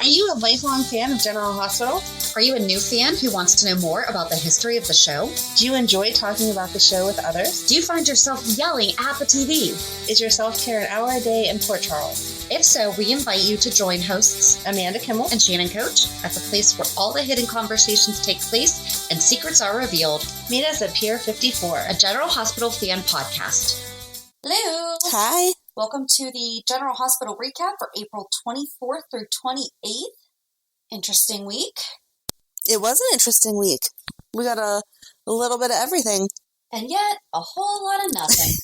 Are you a lifelong fan of General Hospital? Are you a new fan who wants to know more about the history of the show? Do you enjoy talking about the show with others? Do you find yourself yelling at the TV? Is your self-care an hour a day in Port Charles? If so, we invite you to join hosts Amanda Kimmel and Shannon Coach at the place where all the hidden conversations take place and secrets are revealed. Meet us at Pier 54, a General Hospital fan podcast. Hello. Hi. Welcome to the General Hospital recap for April 24th through 28th. Interesting week. It was an interesting week. We got a little bit of everything. And yet, a whole lot of nothing.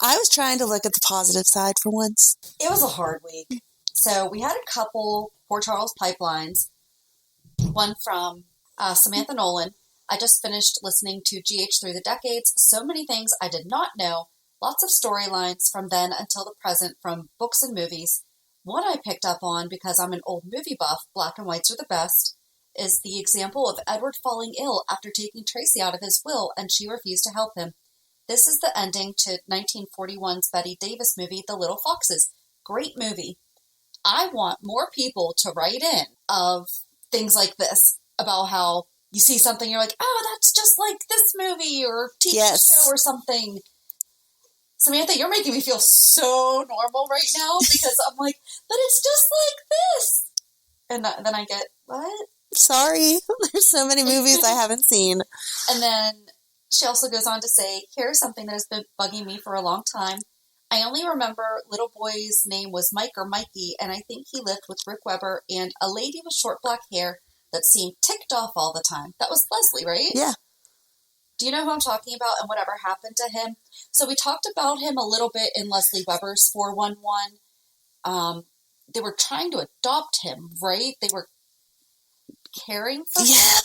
I was trying to look at the positive side for once. It was a hard week. So we had a couple Port Charles pipelines. One from Samantha Nolan. I just finished listening to GH Through the Decades. So many things I did not know. Lots of storylines from then until the present from books and movies. One I picked up on because I'm an old movie buff, black and whites are the best, is the example of Edward falling ill after taking Tracy out of his will and she refused to help him. This is the ending to 1941's Bette Davis movie, The Little Foxes. Great movie. I want more people to write in of things like this, about how you see something, you're like, oh, that's just like this movie or TV show or something. Samantha, you're making me feel so normal right now because I'm like, but it's just like this. And then I get, what? Sorry. There's so many movies I haven't seen. And then she also goes on to say, here's something that has been bugging me for a long time. I only remember little boy's name was Mike or Mikey, and I think he lived with Rick Weber and a lady with short black hair that seemed ticked off all the time. That was Leslie, right? Yeah. Do you know who I'm talking about and whatever happened to him? So we talked about him a little bit in Leslie Weber's 411. They were trying to adopt him, right? They were caring for him? Yeah.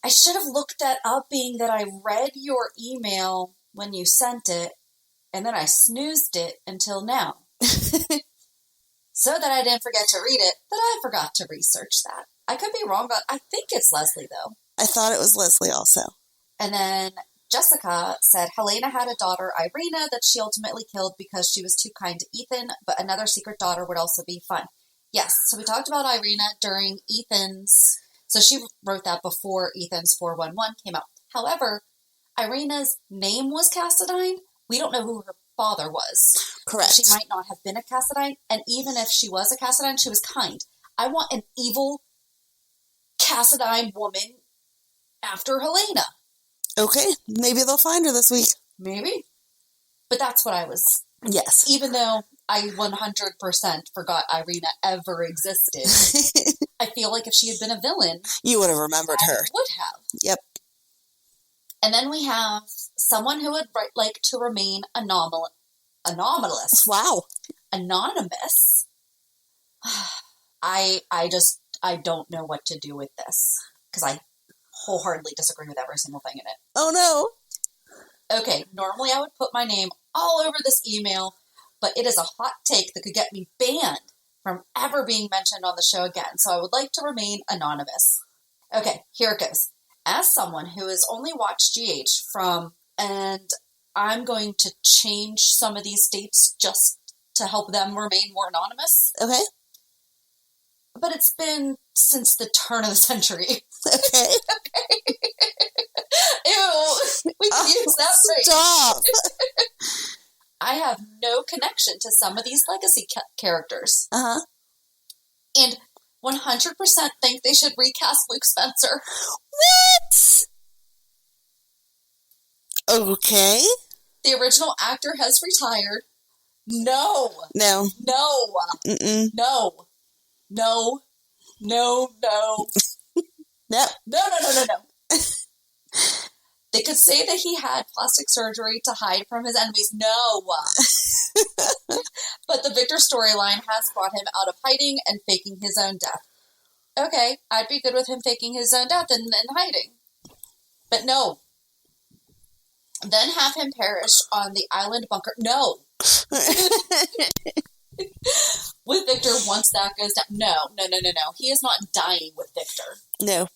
I should have looked that up, being that I read your email when you sent it, and then I snoozed it until now. So that I didn't forget to read it, but I forgot to research that. I could be wrong, but I think it's Leslie, though. I thought it was Leslie also. And then Jessica said Helena had a daughter, Irina, that she ultimately killed because she was too kind to Ethan, but another secret daughter would also be fun. Yes, so we talked about Irina during Ethan's, so she wrote that before Ethan's 411 came out. However, Irina's name was Cassadine. We don't know who her father was. Correct. She might not have been a Cassadine, and even if she was a Cassadine, she was kind. I want an evil Cassadine woman after Helena. Okay, maybe they'll find her this week. Maybe. But that's what I was... Yes. Even though I 100% forgot Irina ever existed, I feel like if she had been a villain... You would have remembered her. I would have. Yep. And then we have someone who would like to remain anomalous. Wow. Anonymous. I don't know what to do with this, because I wholeheartedly disagree with every single thing in it. Oh, no. Okay, normally I would put my name all over this email, but it is a hot take that could get me banned from ever being mentioned on the show again, so I would like to remain anonymous. Okay, here it goes. As someone who has only watched GH and I'm going to change some of these dates just to help them remain more anonymous. Okay. But it's been since the turn of the century. Okay. Okay. Ew. We can use that phrase. Stop. I have no connection to some of these legacy characters. Uh-huh. And 100% think they should recast Luke Spencer. What? Okay. The original actor has retired. No. No. No. Mm-mm. No. No. No. No. Nope. No. They could say that he had plastic surgery to hide from his enemies. No. But the Victor storyline has brought him out of hiding and faking his own death. Okay, I'd be good with him faking his own death and hiding. But no. Then have him perish on the island bunker. No. With Victor, once that goes down. No. He is not dying with Victor. No.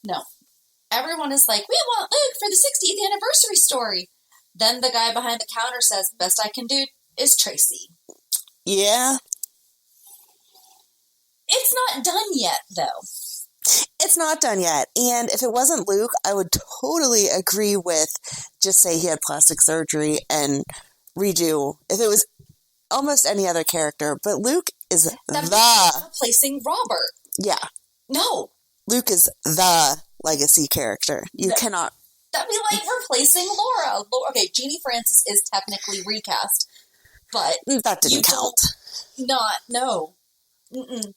Everyone is like, we want Luke for the 60th anniversary story. Then the guy behind the counter says, best I can do is Tracy. Yeah. It's not done yet, though. It's not done yet. And if it wasn't Luke, I would totally agree with just say he had plastic surgery and redo. If it was almost any other character. But Luke is replacing Robert. Yeah. No. Luke is the legacy character. You cannot. That'd be like replacing Laura. Okay, Jeannie Francis is technically recast, but that didn't count. No. Mm-mm.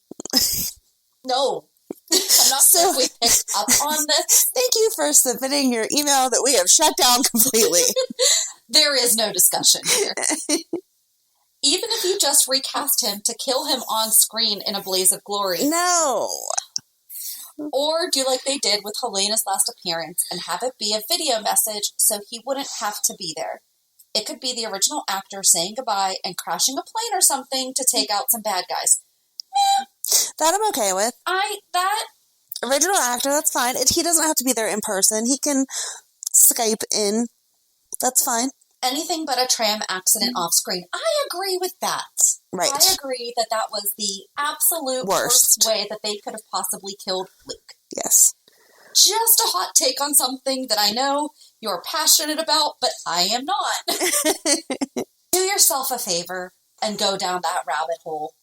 No. I'm not sure we picked up on this. Thank you for submitting your email that we have shut down completely. There is no discussion here. Even if you just recast him to kill him on screen in a blaze of glory. No. Or do like they did with Helena's last appearance and have it be a video message so he wouldn't have to be there. It could be the original actor saying goodbye and crashing a plane or something to take out some bad guys. That I'm okay with. That original actor, that's fine. He doesn't have to be there in person. He can Skype in. That's fine. Anything but a tram accident off screen. I agree with that. Right. I agree that was the absolute worst way that they could have possibly killed Luke. Yes. Just a hot take on something that I know you're passionate about, but I am not. Do yourself a favor and go down that rabbit hole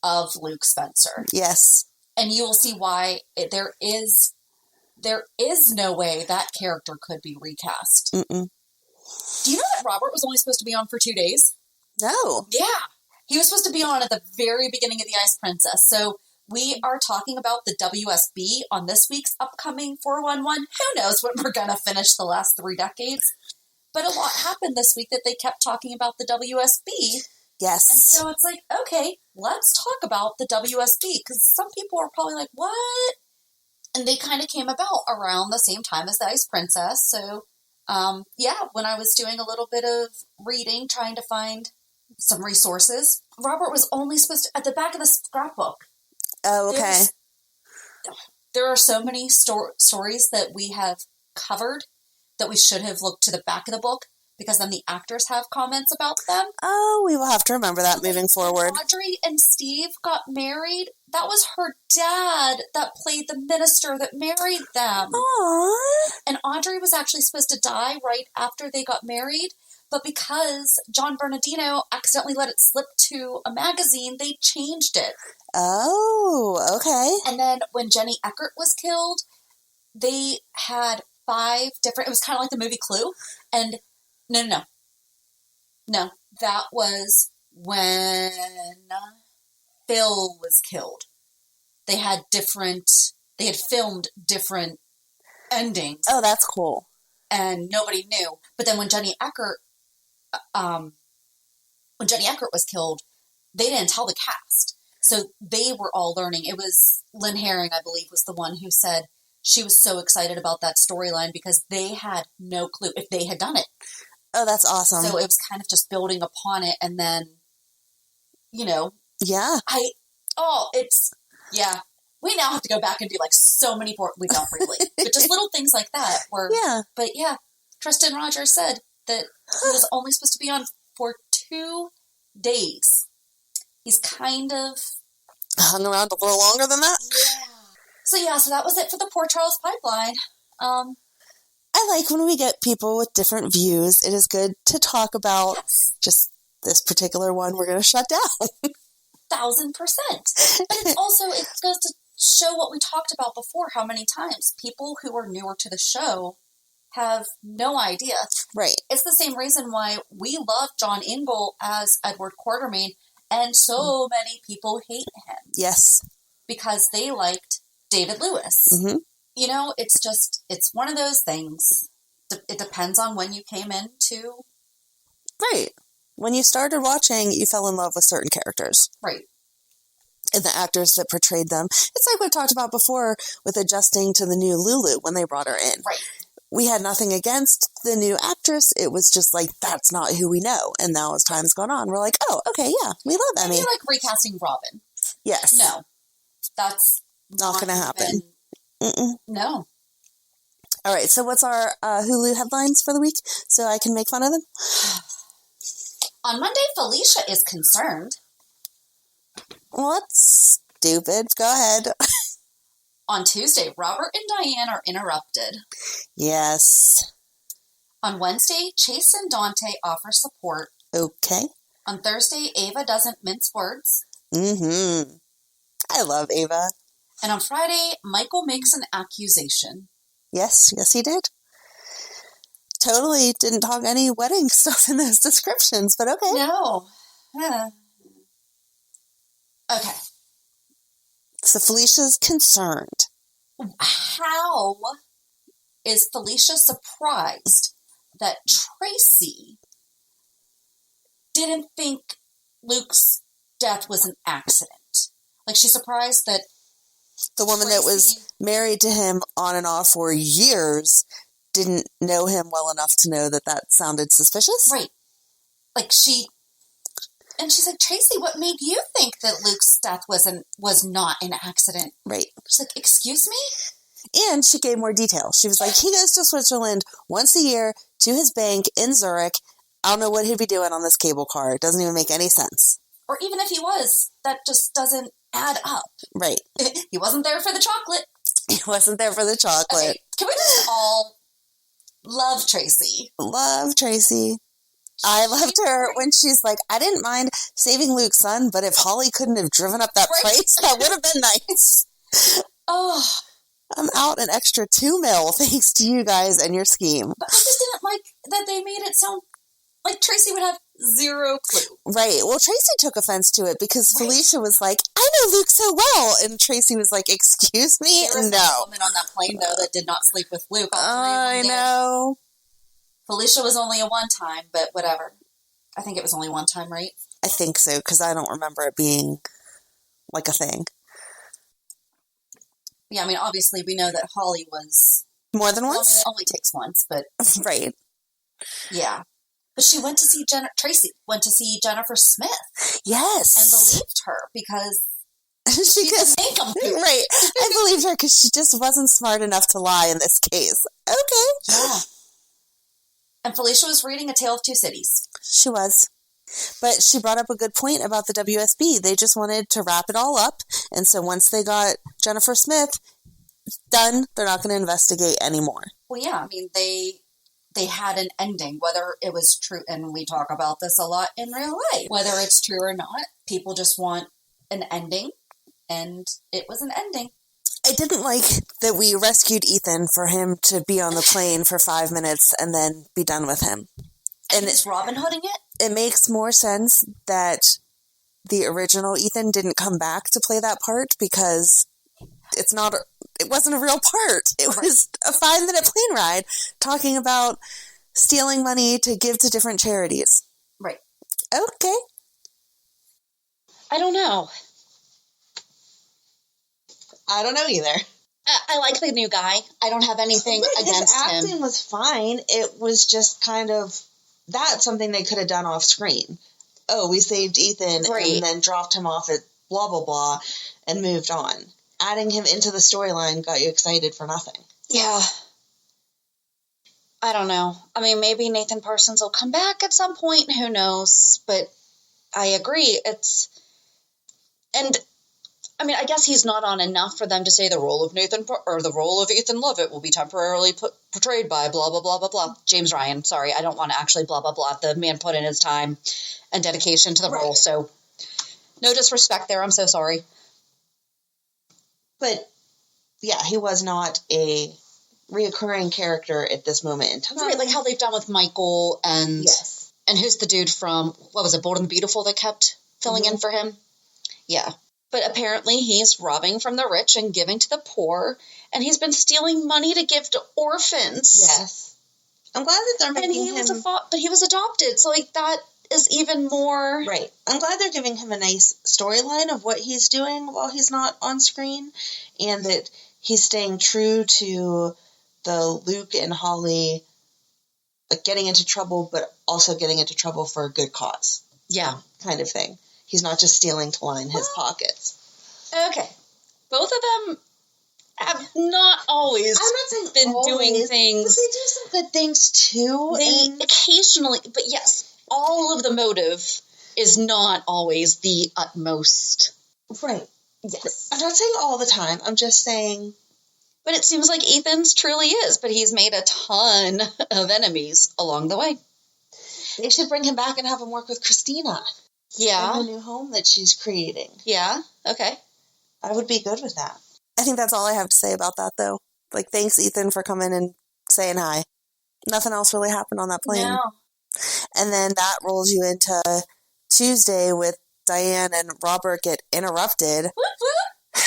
of Luke Spencer. Yes. And you will see why there is no way that character could be recast. Mm-mm. Do you know that Robert was only supposed to be on for 2 days? No. Yeah. He was supposed to be on at the very beginning of The Ice Princess. So we are talking about the WSB on this week's upcoming 411. Who knows when we're going to finish the last 3 decades? But a lot happened this week that they kept talking about the WSB. Yes. And so it's like, okay, let's talk about the WSB. Because some people are probably like, what? And they kind of came about around the same time as The Ice Princess. So when I was doing a little bit of reading, trying to find some resources, Robert was only supposed to, at the back of the scrapbook. Oh, okay. There are so many stories that we have covered that we should have looked to the back of the book because then the actors have comments about them. Oh, we will have to remember that moving forward. Audrey and Steve got married. That was her dad that played the minister that married them. Aww. And Audrey was actually supposed to die right after they got married, but because John Bernardino accidentally let it slip to a magazine, they changed it. Oh, okay. And then when Jenny Eckert was killed, they had 5 different, it was kind of like the movie Clue. And no, that was when Phil was killed. They had filmed different endings. Oh, that's cool. And nobody knew. But then when Jenny Eckert was killed, they didn't tell the cast. So they were all learning. It was Lynn Herring, I believe, was the one who said she was so excited about that storyline because they had no clue if they had done it. Oh, that's awesome. So it was kind of just building upon it. And then, Yeah. We now have to go back and do like so many more. We don't really. But just little things like that were. Yeah. But yeah, Tristan Rogers said that he was only supposed to be on for 2 days. He's kind of hung around a little longer than that. Yeah. So that was it for the Port Charles Pipeline. I like when we get people with different views. It is good to talk about just this particular one we're going to shut down. 1,000%. But it's also, it goes to show what we talked about before, how many times people who are newer to the show have no idea. Right. It's the same reason why we love John Ingle as Edward Quartermaine, and so many people hate him. Yes. Because they liked David Lewis. Mm-hmm. It's one of those things. It depends on when you came into. Right. When you started watching, you fell in love with certain characters. Right. And the actors that portrayed them. It's like we talked about before with adjusting to the new Lulu when they brought her in. Right. We had nothing against the new actress. It was just like, that's not who we know. And now as time's gone on, we're like, oh, okay, yeah, we love Emmy. Maybe like recasting Robin. Yes. No. That's not going to happen. No. All right, so what's our Hulu headlines for the week so I can make fun of them? On Monday, Felicia is concerned. Let's stupid. Go ahead. On Tuesday, Robert and Diane are interrupted. Yes. On Wednesday, Chase and Dante offer support. Okay. On Thursday, Ava doesn't mince words. Mm-hmm. I love Ava. And on Friday, Michael makes an accusation. Yes, he did. Totally didn't talk any wedding stuff in those descriptions, but okay. No. Okay. So Felicia's concerned. How is Felicia surprised that Tracy didn't think Luke's death was an accident? Like, she's surprised that the woman Tracy, that was married to him on and off for years didn't know him well enough to know that that sounded suspicious? Right. Like, she's like, Tracy, what made you think that Luke's death was not an accident? Right. She's like, excuse me? And she gave more detail. She was like, he goes to Switzerland once a year to his bank in Zurich. I don't know what he'd be doing on this cable car. It doesn't even make any sense. Or even if he was, that just doesn't add up. Right. He wasn't there for the chocolate. He wasn't there for the chocolate. Okay, can we just all love Tracy? Love Tracy. I loved her when she's like, I didn't mind saving Luke's son, but if Holly couldn't have driven up that price, that would have been nice. Oh. I'm out an extra $2 million thanks to you guys and your scheme. But I just didn't like that they made it sound like Tracy would have zero clue. Right. Well, Tracy took offense to it because Felicia was like, I know Luke so well. And Tracy was like, excuse me? There was no. a woman on that plane, though, that did not sleep with Luke. I know. Felicia was only a one time, but whatever. I think it was only one time, right? I think so, because I don't remember it being like a thing. Yeah, I mean, obviously we know that Holly was... More than once? I mean, it only takes once, but... Right. Yeah. But she went to see Tracy went to see Jennifer Smith. Yes. And believed her because she's a nincompoop. Right. I believed her because she just wasn't smart enough to lie in this case. Okay. Yeah. And Felicia was reading A Tale of Two Cities. She was. But she brought up a good point about the WSB. They just wanted to wrap it all up. And so once they got Jennifer Smith done, they're not going to investigate anymore. Well, yeah. I mean, they had an ending, whether it was true. And we talk about this a lot in real life. Whether it's true or not, people just want an ending. And it was an ending. I didn't like that we rescued Ethan for him to be on the plane for 5 minutes and then be done with him. And is Robin Hooding it? It makes more sense that the original Ethan didn't come back to play that part because it wasn't a real part. It was a 5-minute plane ride talking about stealing money to give to different charities. Right. Okay. I don't know. I don't know either. I like the new guy. I don't have anything against him. His acting was fine. It was just kind of, that's something they could have done off screen. Oh, we saved Ethan and then dropped him off at blah, blah, blah, and moved on. Adding him into the storyline got you excited for nothing. Yeah. I don't know. I mean, maybe Nathan Parsons will come back at some point. Who knows? But I agree. And I mean, I guess he's not on enough for them to say the role of the role of Ethan Lovett will be temporarily portrayed by blah, blah, blah, blah, blah. James Ryan. Sorry, I don't want to actually blah, blah, blah. The man put in his time and dedication to the role. So no disrespect there. I'm so sorry. But yeah, he was not a reoccurring character at this moment in time. Right, like how they've done with Michael and yes. And who's the dude from, what was it, Bold and the Beautiful that kept filling in for him? Yeah. But apparently he's robbing from the rich and giving to the poor, and he's been stealing money to give to orphans. Yes. I'm glad that they're making him... But he was adopted, so like that is even more... Right. I'm glad they're giving him a nice storyline of what he's doing while he's not on screen, and that he's staying true to the Luke and Holly like getting into trouble, but also getting into trouble for a good cause. Yeah. Kind of thing. He's not just stealing to line his pockets. Okay. Both of them have not always been doing things. But they do some good things too. They occasionally, but yes, all of the motive is not always the utmost. Right. Yes. I'm not saying all the time. I'm just saying. But it seems like Ethan's truly is, but he's made a ton of enemies along the way. They should bring him back and have him work with Christina. Yeah. In the new home that she's creating. Yeah. Okay. I would be good with that. I think that's all I have to say about that, though. Like, thanks, Ethan, for coming and saying hi. Nothing else really happened on that plane. No. And then that rolls you into Tuesday with Diane and Robert get interrupted. Whoop, whoop.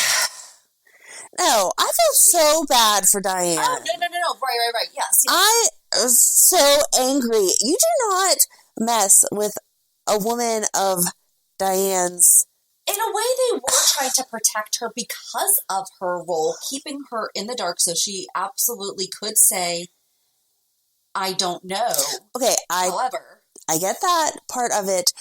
No, I feel so bad for Diane. Oh, no. Right. Yes. I was so angry. You do not mess with a woman of Diane's. In a way, they were trying to protect her because of her role, keeping her in the dark so she absolutely could say, I don't know. Okay, However, I get that part of it,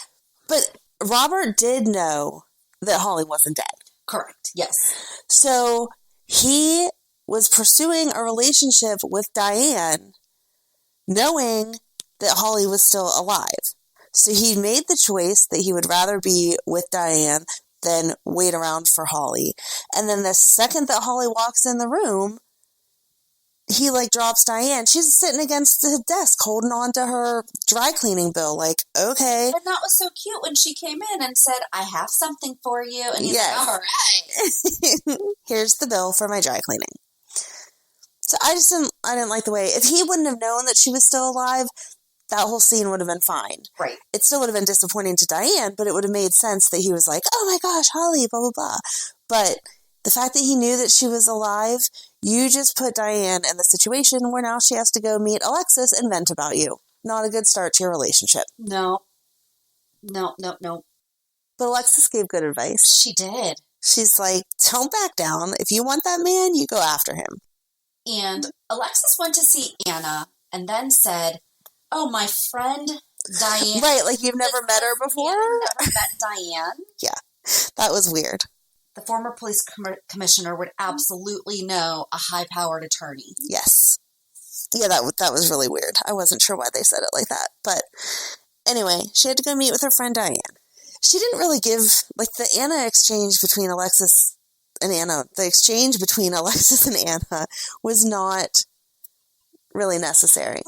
but Robert did know that Holly wasn't dead. correct. Yes. So he was pursuing a relationship with Diane, knowing that Holly was still alive. So he made the choice that he would rather be with Diane than wait around for Holly. And then the second that Holly walks in the room, he drops Diane. She's sitting against the desk holding on to her dry cleaning bill. Like, okay. And that was so cute when she came in and said, I have something for you. And he's Yes. like, all right. Here's the bill for my dry cleaning. So I didn't like the way, if he wouldn't have known that she was still alive, that whole scene would have been fine. Right. It still would have been disappointing to Diane, but it would have made sense that he was like, oh my gosh, Holly, blah, blah, blah. But the fact that he knew that she was alive, you just put Diane in the situation where now she has to go meet Alexis and vent about you. Not a good start to your relationship. No. But Alexis gave good advice. She did. She's like, don't back down. If you want that man, you go after him. And Alexis went to see Anna and then said, oh, my friend Diane. Right, like you've never met her before? Never met Diane. Yeah, that was weird. The former police commissioner would absolutely know a high-powered attorney. Yes. Yeah, that was really weird. I wasn't sure why they said it like that. But anyway, she had to go meet with her friend Diane. She didn't really give, the Anna exchange between Alexis and Anna, the exchange between Alexis and Anna was not really necessary.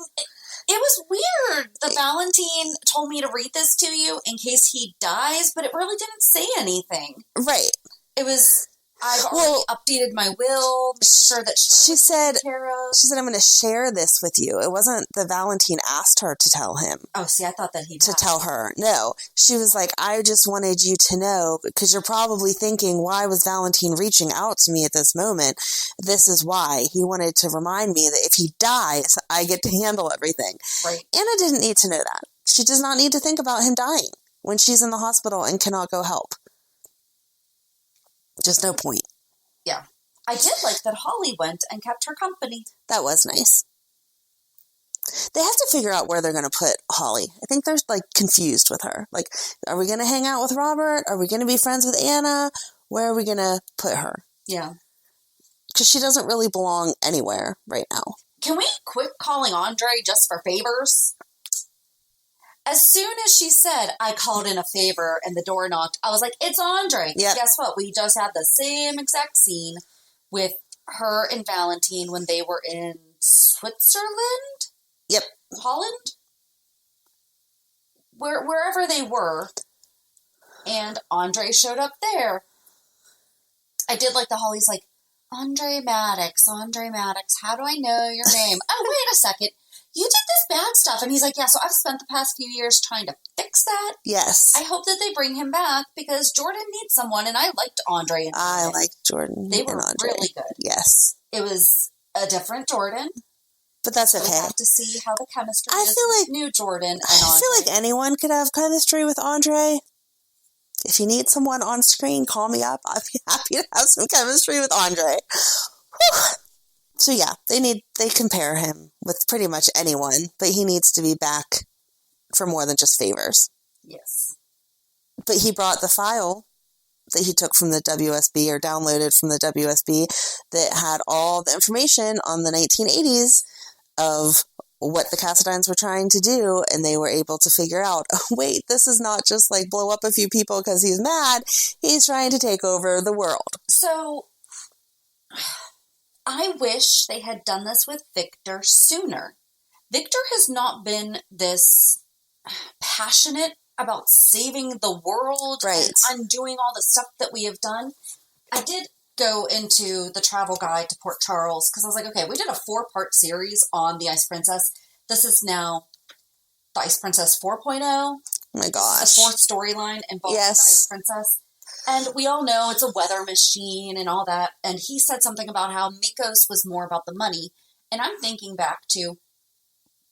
It was weird. The Valentin told me to read this to you in case he dies, but it really didn't say anything. Right. It was, I've already updated my will, make sure that she said, she I'm going to share this with you. It wasn't that Valentin asked her to tell him. Oh, see, I thought that he to tell her. No. She was like, I just wanted you to know, because you're probably thinking, why was Valentin reaching out to me at this moment? This is why. He wanted to remind me that if he dies, I get to handle everything. Right. Anna didn't need to know that. She does not need to think about him dying when she's in the hospital and cannot go help. Just no point. Yeah. I did like that Holly went and kept her company. That was nice. They have to figure out where they're going to put Holly. I think they're confused with her. Are we going to hang out with Robert? Are we going to be friends with Anna? Where are we going to put her? Yeah. Because she doesn't really belong anywhere right now. Can we quit calling Andre just for favors? As soon as she said, I called in a favor and the door knocked, I was like, it's Andre. Yep. Guess what? We just had the same exact scene with her and Valentin when they were in Switzerland? Yep. Holland? Wherever they were. And Andre showed up there. I did like the Holly's like, Andre Maddox, how do I know your name? Oh, wait a second. You did this bad stuff. And he's like, yeah, so I've spent the past few years trying to fix that. Yes. I hope that they bring him back because Jordan needs someone. And I liked Andre and Jordan. I liked Jordan. They were and Andre. really good. Yes. It was a different Jordan. But that's okay. So we have to see how the chemistry I is feel with like new Jordan and Andre. I feel like anyone could have chemistry with Andre. If you need someone on screen, call me up. I'd be happy to have some chemistry with Andre. Whew. So yeah, they compare him with pretty much anyone, but he needs to be back for more than just favors. Yes. But he brought the file that he took from the WSB or downloaded from the WSB that had all the information on the 1980s of what the Cassadines were trying to do, and they were able to figure out, oh, wait, this is not just like blow up a few people because he's mad. He's trying to take over the world. So, I wish they had done this with Victor sooner. Victor has not been this passionate about saving the world and undoing all the stuff that we have done. I did go into the travel guide to Port Charles because I was like, okay, we did a 4-part series on the Ice Princess. This is now the Ice Princess 4.0. Oh my gosh. The 4th storyline involving the Ice Princess. And we all know it's a weather machine and all that. And he said something about how Mikos was more about the money. And I'm thinking back to,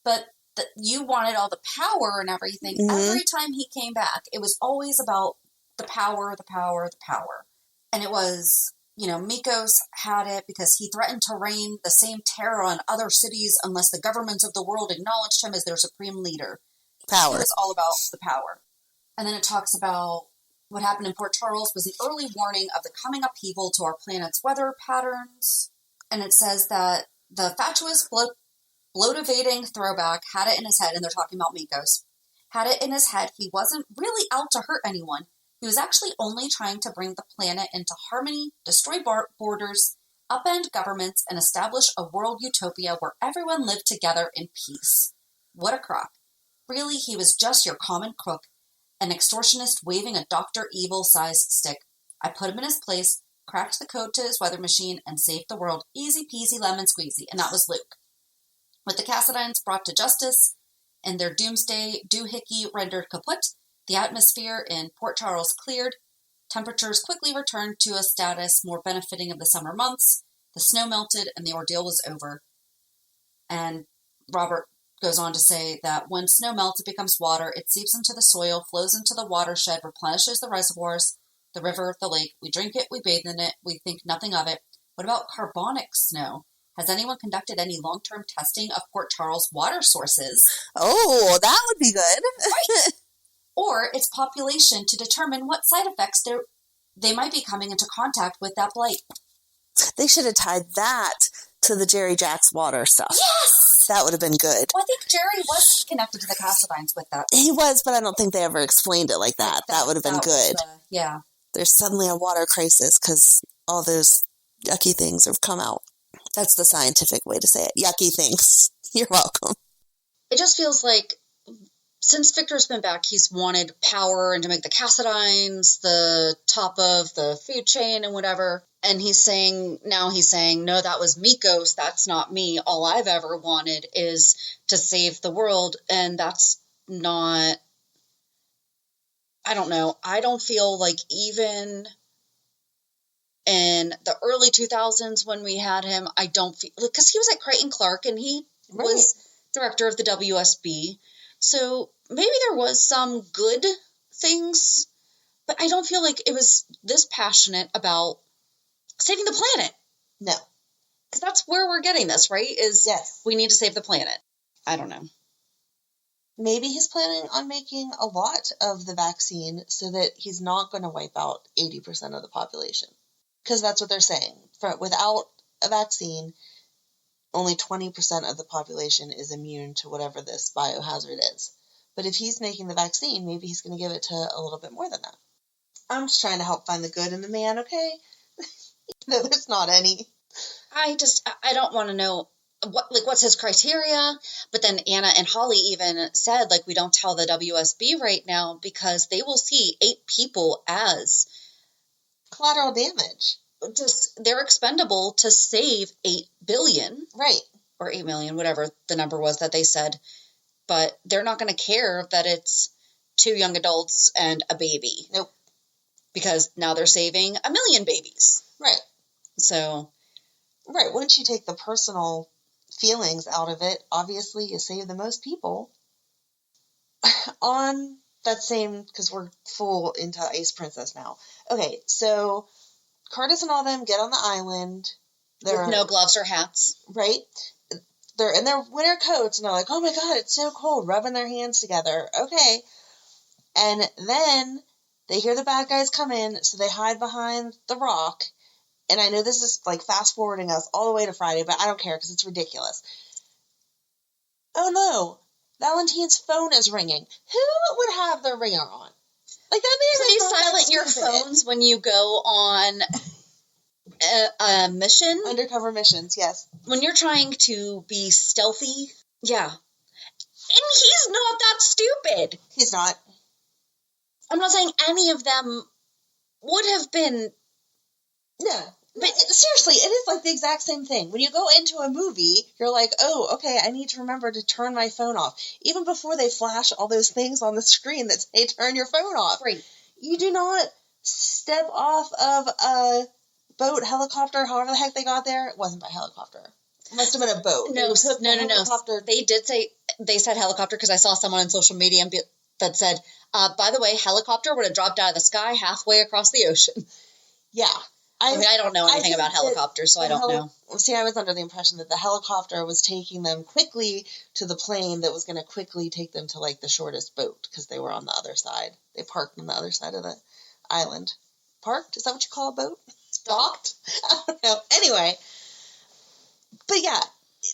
but you wanted all the power and everything. Mm-hmm. Every time he came back, it was always about the power, the power, the power. And it was, Mikos had it because he threatened to reign the same terror on other cities unless the governments of the world acknowledged him as their supreme leader. Power. It was all about the power. And then it talks about what happened in Port Charles was an early warning of the coming upheaval to our planet's weather patterns. And it says that the fatuous, bloativating throwback had it in his head, and they're talking about Mikos, had it in his head he wasn't really out to hurt anyone. He was actually only trying to bring the planet into harmony, destroy borders, upend governments, and establish a world utopia where everyone lived together in peace. What a crock. Really, he was just your common crook, an extortionist waving a Dr. Evil-sized stick. I put him in his place, cracked the code to his weather machine, and saved the world. Easy peasy lemon squeezy. And that was Luke. With the Cassadines brought to justice and their doomsday doohickey rendered kaput, the atmosphere in Port Charles cleared, temperatures quickly returned to a status more benefiting of the summer months, the snow melted, and the ordeal was over. And Robert goes on to say that when snow melts, it becomes water, it seeps into the soil, flows into the watershed, replenishes the reservoirs, the river, the lake. We drink it, we bathe in it, we think nothing of it. What about carbonic snow? Has anyone conducted any long-term testing of Port Charles' water sources? Oh, that would be good. Right. Or its population to determine what side effects they might be coming into contact with that blight. They should have tied that to the Jerry Jack's water stuff. Yes! That would have been good. Well, I think Jerry was connected to the Cassadines with that. He was, but I don't think they ever explained it like that. That would have been good. Yeah. There's suddenly a water crisis because all those yucky things have come out. That's the scientific way to say it. Yucky things. You're welcome. It just feels like since Victor's been back, he's wanted power and to make the Cassadines the top of the food chain and whatever. And he's saying, no, that was Mikos. That's not me. All I've ever wanted is to save the world. And that's not, I don't know. I don't feel like even in the early 2000s when we had him, I don't feel, because he was at Crichton Clark and he was director of the WSB. So maybe there was some good things, but I don't feel like it was this passionate about saving the planet. No. Because that's where we're getting this, right? Yes. We need to save the planet. I don't know. Maybe he's planning on making a lot of the vaccine so that he's not going to wipe out 80% of the population. Because that's what they're saying. Without a vaccine, only 20% of the population is immune to whatever this biohazard is. But if he's making the vaccine, maybe he's going to give it to a little bit more than that. I'm just trying to help find the good in the man, okay? No, there's not any. I don't want to know what's his criteria. But then Anna and Holly even said, we don't tell the WSB right now because they will see 8 people as collateral damage. Just they're expendable to save 8 billion. Right. Or 8 million, whatever the number was that they said. But they're not going to care that it's 2 young adults and a baby. Nope. Because now they're saving 1 million babies. Right. So. Right. Once you take the personal feelings out of it, obviously you save the most people. On that same, because we're full into Ice Princess now. Okay, so Curtis and all them get on the island. With no gloves or hats. Right. They're in their winter coats, and they're like, oh my god, it's so cold, rubbing their hands together. Okay. And then they hear the bad guys come in, so they hide behind the rock. And I know this is fast-forwarding us all the way to Friday, but I don't care because it's ridiculous. oh no, Valentin's phone is ringing. Who would have their ringer on? Like, that So man you is silent your phones when you go on a mission? Undercover missions, yes. When you're trying to be stealthy? Yeah. And he's not that stupid. He's not. I'm not saying any of them would have been. No. But seriously, it is like the exact same thing. When you go into a movie, you're like, oh, okay, I need to remember to turn my phone off. Even before they flash all those things on the screen that say turn your phone off. Right. You do not step off of a boat, helicopter, however the heck they got there. It wasn't by helicopter. It must have been a boat. No. Helicopter. They said helicopter because I saw someone on social media that said, by the way, helicopter would have dropped out of the sky halfway across the ocean. Yeah. I don't know anything about helicopters, so I don't know. See, I was under the impression that the helicopter was taking them quickly to the plane that was going to quickly take them to, like, the shortest boat, because they were on the other side. They parked on the other side of the island. Parked? Is that what you call a boat? Docked? I don't know. Anyway. But yeah,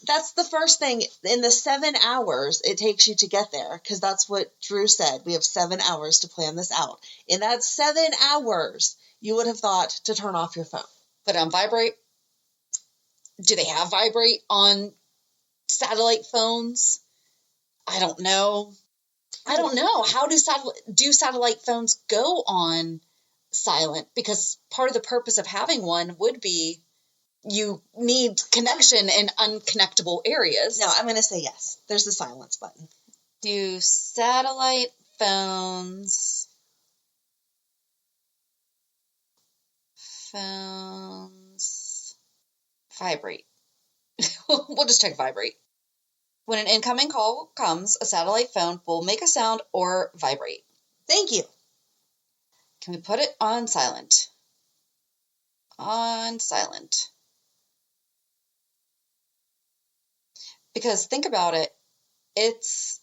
that's the first thing. In the 7 hours it takes you to get there, because that's what Drew said. We have 7 hours to plan this out. In that 7 hours, you would have thought to turn off your phone. Put it on vibrate. Do they have vibrate on satellite phones? I don't know. How do satellite phones go on silent? Because part of the purpose of having one would be you need connection in unconnectable areas. No, I'm going to say yes. There's the silence button. Do satellite phones vibrate? We'll just check vibrate. When an incoming call comes, a satellite phone will make a sound or vibrate. Thank you. Can we put it on silent? On silent. Because think about it, it's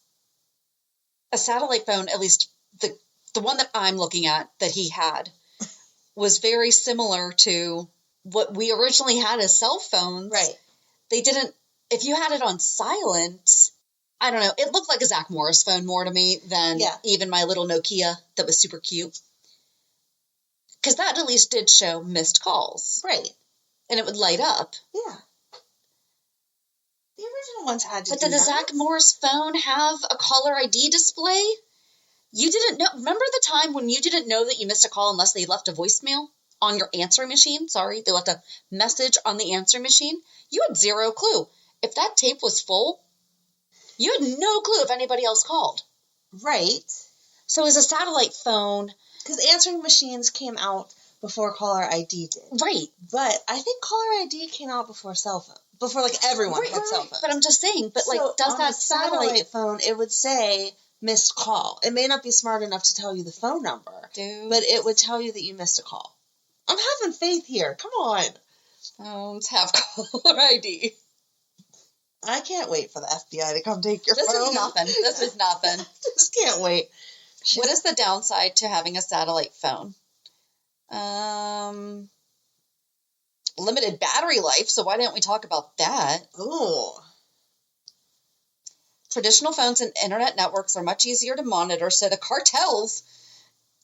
a satellite phone, at least the one that I'm looking at that he had, was very similar to what we originally had as cell phones. Right. They didn't, if you had it on silent, I don't know, it looked like a Zach Morris phone more to me than even my little Nokia that was super cute. Because that at least did show missed calls. Right. And it would light up. Yeah. The original ones had to But did the Zach Morris phone have a caller ID display? You didn't know. Remember the time when you didn't know that you missed a call unless they left a voicemail on your answering machine? Sorry, they left a message on the answering machine. You had zero clue. If that tape was full, you had no clue if anybody else called. Right. So as a satellite phone... Because answering machines came out before caller ID did. Right. But I think caller ID came out before cell phone. Before, like, everyone had cell phones. But I'm just saying, but, like, so does on that a satellite phone, it would say missed call. It may not be smart enough to tell you the phone number, but it would tell you that you missed a call. I'm having faith here. Come on. Phones have caller ID. I can't wait for the FBI to come take your phone. This is nothing. Just can't wait. What is the downside to having a satellite phone? Limited battery life, so why didn't we talk about that? Ooh. Traditional phones and internet networks are much easier to monitor, so the cartels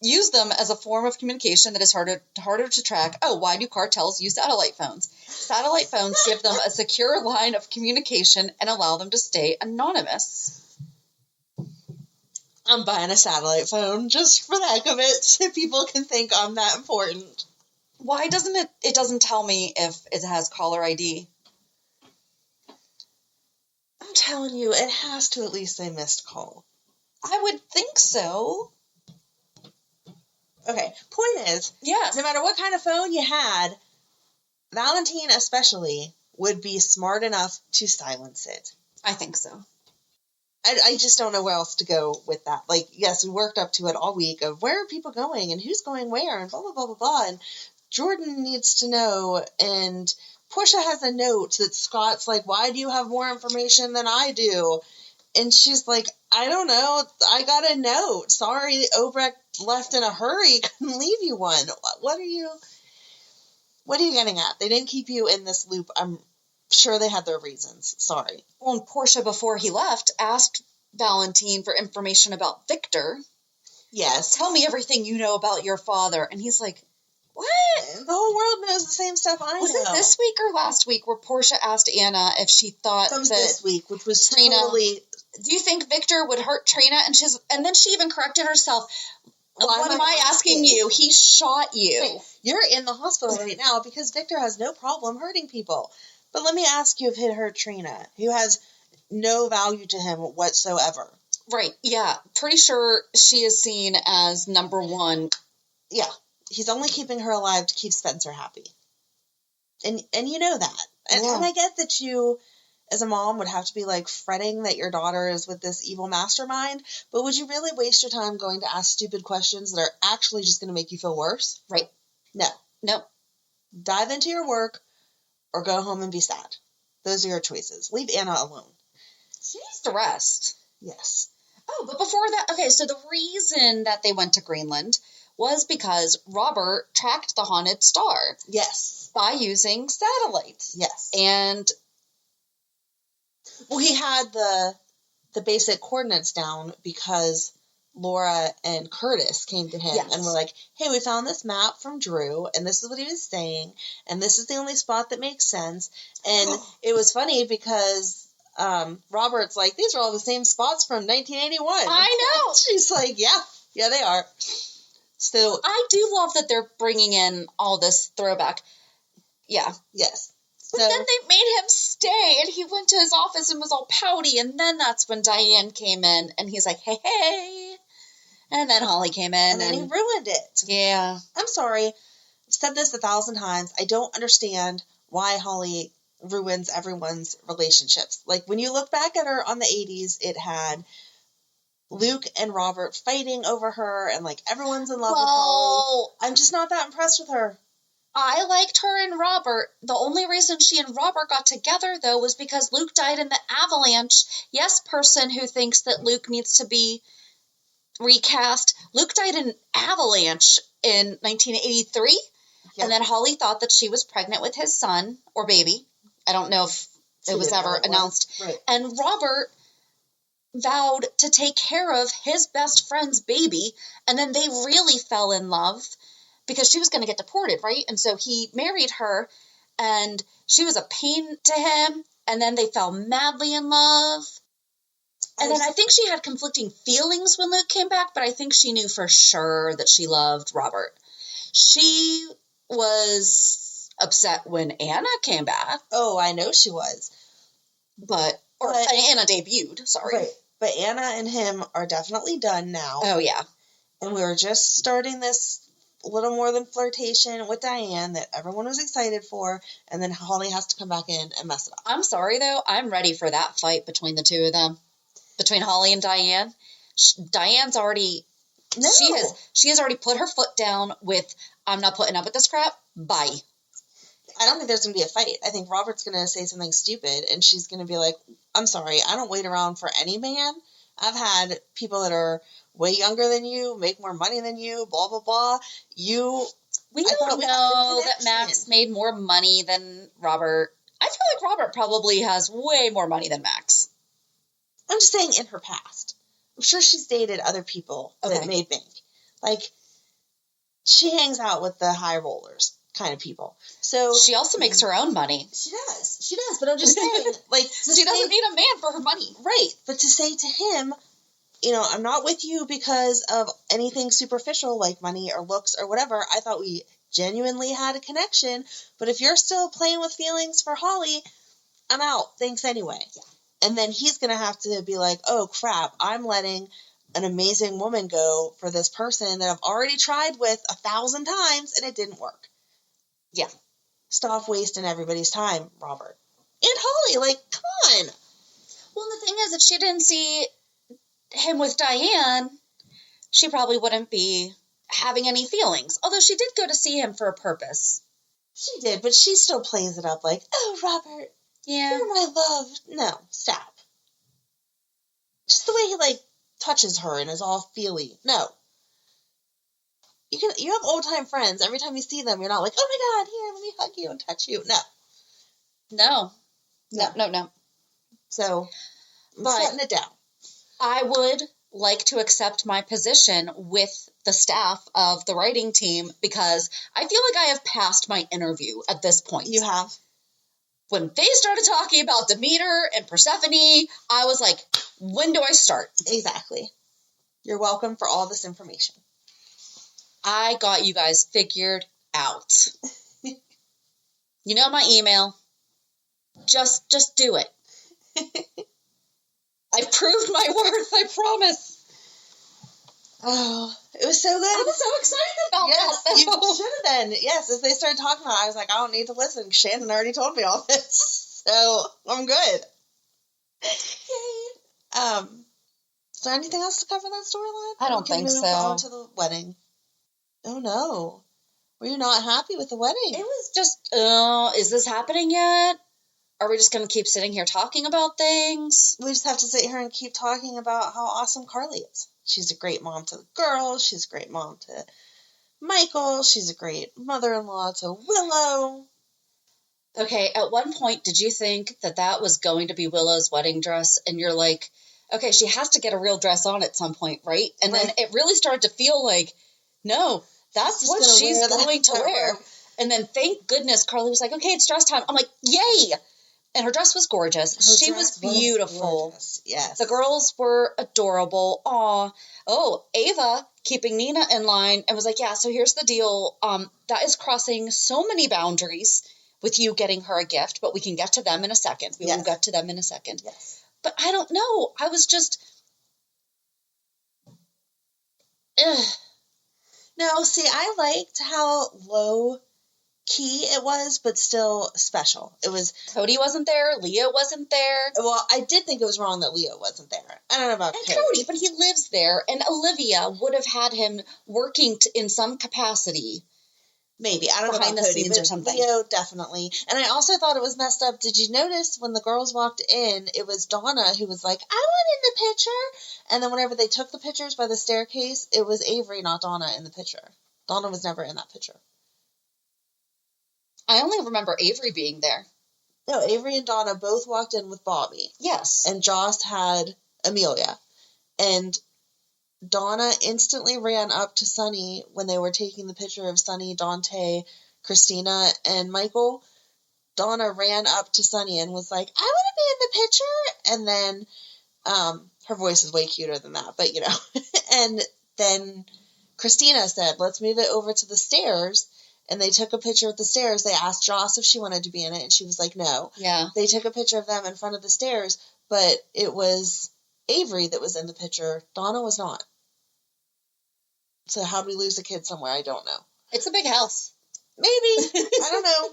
use them as a form of communication that is harder to track. Oh, why do cartels use satellite phones? Satellite phones give them a secure line of communication and allow them to stay anonymous. I'm buying a satellite phone just for the heck of it, so people can think I'm that important. Why doesn't it doesn't tell me if it has caller ID? I'm telling you, it has to at least say missed call. I would think so. Okay, point is, yes, no matter what kind of phone you had, Valentin especially would be smart enough to silence it. I think so. I just don't know where else to go with that. Like, yes, we worked up to it all week of where are people going and who's going where and blah, blah, blah, blah, blah. And Jordan needs to know. And Portia has a note that Scott's like, why do you have more information than I do? And she's like, I don't know. I got a note. Sorry, Obrecht left in a hurry. Couldn't leave you one. What are you getting at? They didn't keep you in this loop. I'm sure they had their reasons. Sorry. Well, and Portia, before he left, asked Valentin for information about Victor. Yes. Tell me everything you know about your father. And he's like, what? The whole world knows the same stuff I know. Was it this week or last week where Portia asked Anna if she thought That was that this week, which was Trina, totally... do you think Victor would hurt Trina? And then she even corrected herself. What am I asking you? He shot you. Wait, you're in the hospital right now because Victor has no problem hurting people. But let me ask you if he hurt Trina, who has no value to him whatsoever. Right, yeah. Pretty sure she is seen as number one. Yeah, he's only keeping her alive to keep Spencer happy. And you know that. And I get that you, as a mom, would have to be, like, fretting that your daughter is with this evil mastermind, but would you really waste your time going to ask stupid questions that are actually just going to make you feel worse? Right. No. Dive into your work or go home and be sad. Those are your choices. Leave Anna alone. She needs to rest. Yes. Oh, but before that, okay, so the reason that they went to Greenland was because Robert tracked the haunted star. Yes. By using satellites. Yes. And... well, he had the basic coordinates down because Laura and Curtis came to him and were like, hey, we found this map from Drew, and this is what he was saying, and this is the only spot that makes sense. And it was funny because... Robert's like, these are all the same spots from 1981. I know. She's like, yeah, they are. So I do love that they're bringing in all this throwback. Yeah. Yes. But then they made him stay, and he went to his office and was all pouty, and then that's when Diane came in, and he's like, hey. And then Holly came in. And then he ruined it. Yeah. I'm sorry. I've said this 1,000 times. I don't understand why Holly ruins everyone's relationships. Like, when you look back at her on the 80s, it had Luke and Robert fighting over her, and, like, everyone's in love with Holly. I'm just not that impressed with her. I liked her and Robert. The only reason she and Robert got together, though, was because Luke died in the avalanche. Yes, person who thinks that Luke needs to be recast. Luke died in an avalanche in 1983, and then Holly thought that she was pregnant with his son, or baby. I don't know if it was ever announced. Right. And Robert vowed to take care of his best friend's baby, and then they really fell in love because she was going to get deported, right? And so he married her, and she was a pain to him, and then they fell madly in love. And then I think she had conflicting feelings when Luke came back, but I think she knew for sure that she loved Robert. She was upset when Anna came back. Oh, I know she was. But Anna debuted, sorry. Right. But Anna and him are definitely done now. Oh, yeah. And we were just starting this little more than flirtation with Diane that everyone was excited for, and then Holly has to come back in and mess it up. I'm sorry, though. I'm ready for that fight between the two of them. Between Holly and Diane. Diane's already... No. She has already put her foot down with, I'm not putting up with this crap. Bye. I don't think there's going to be a fight. I think Robert's going to say something stupid, and she's going to be like, I'm sorry, I don't wait around for any man. I've had people that are way younger than you, make more money than you, blah, blah, blah. We don't know that Max made more money than Robert. I feel like Robert probably has way more money than Max. I'm just saying in her past. I'm sure she's dated other people that made bank. Like, she hangs out with the high rollers kind of people. So she also makes her own money. She does. But I'm just saying, like, she doesn't need a man for her money. Right. But to say to him, you know, I'm not with you because of anything superficial like money or looks or whatever. I thought we genuinely had a connection. But if you're still playing with feelings for Holly, I'm out. Thanks anyway. Yeah. And then he's going to have to be like, oh, crap, I'm letting an amazing woman go for this person that I've already tried with 1,000 times and it didn't work. Yeah. Stop wasting everybody's time, Robert. And Holly, like, come on. Well, the thing is, if she didn't see him with Diane, she probably wouldn't be having any feelings. Although she did go to see him for a purpose. She did, but she still plays it up like, oh, Robert. Yeah. You're my love. No, stop. Just the way he, like, touches her and is all feely. No. You have old-time friends. Every time you see them, you're not like, oh, my God, here, let me hug you and touch you. No. No. No. So, I'm But- shutting it down. I would like to accept my position with the staff of the writing team because I feel like I have passed my interview at this point. You have. When they started talking about Demeter and Persephone, I was like, when do I start? Exactly. You're welcome for all this information. I got you guys figured out. You know my email. Just do it. I proved my worth, I promise. Oh, it was so good. I was so excited about Yes, that. you though. should have been. Yes, as they started talking about it, I was like, I don't need to listen. Shannon already told me all this. So, I'm good. Yay. Is there anything else to cover that storyline? I don't We can think move so. on to the wedding. Oh, no. Were you not happy with the wedding? It was just, is this happening yet? Are we just going to keep sitting here talking about things? We just have to sit here and keep talking about how awesome Carly is. She's a great mom to the girls. She's a great mom to Michael. She's a great mother-in-law to Willow. Okay, at one point, did you think that was going to be Willow's wedding dress? And you're like, okay, she has to get a real dress on at some point, right? And then it really started to feel like, no, that's what she's going to wear. And then thank goodness Carly was like, okay, it's dress time. I'm like, yay! And her dress was gorgeous. She was beautiful. Yes. The girls were adorable. Aw. Oh, Ava keeping Nina in line and was like, yeah, so here's the deal. That is crossing so many boundaries with you getting her a gift, but we can get to them in a second. We will get to them in a second. Yes. But I don't know. I was just... No, see, I liked how low key it was, but still special. It was... Cody wasn't there. Leah wasn't there. Well, I did think it was wrong that Leo wasn't there. I don't know about Cody, but he lives there. And Olivia would have had him working in some capacity. Maybe. I don't know Behind about the Cody, scenes but or something. Leo, definitely. And I also thought it was messed up. Did you notice when the girls walked in, it was Donna who was like, I want in the picture. And then whenever they took the pictures by the staircase, it was Avery, not Donna, in the picture. Donna was never in that picture. I only remember Avery being there. No, Avery and Donna both walked in with Bobby. Yes. And Joss had Amelia. And Donna instantly ran up to Sunny when they were taking the picture of Sunny, Dante, Christina, and Michael. Donna ran up to Sunny and was like, I want to be in the picture. And then her voice is way cuter than that, but you know. And then Christina said, let's move it over to the stairs. And they took a picture at the stairs. They asked Joss if she wanted to be in it, and she was like, no. Yeah. They took a picture of them in front of the stairs, but it was Avery that was in the picture. Donna was not. So how'd we lose a kid somewhere? I don't know. It's a big house. Maybe. I don't know.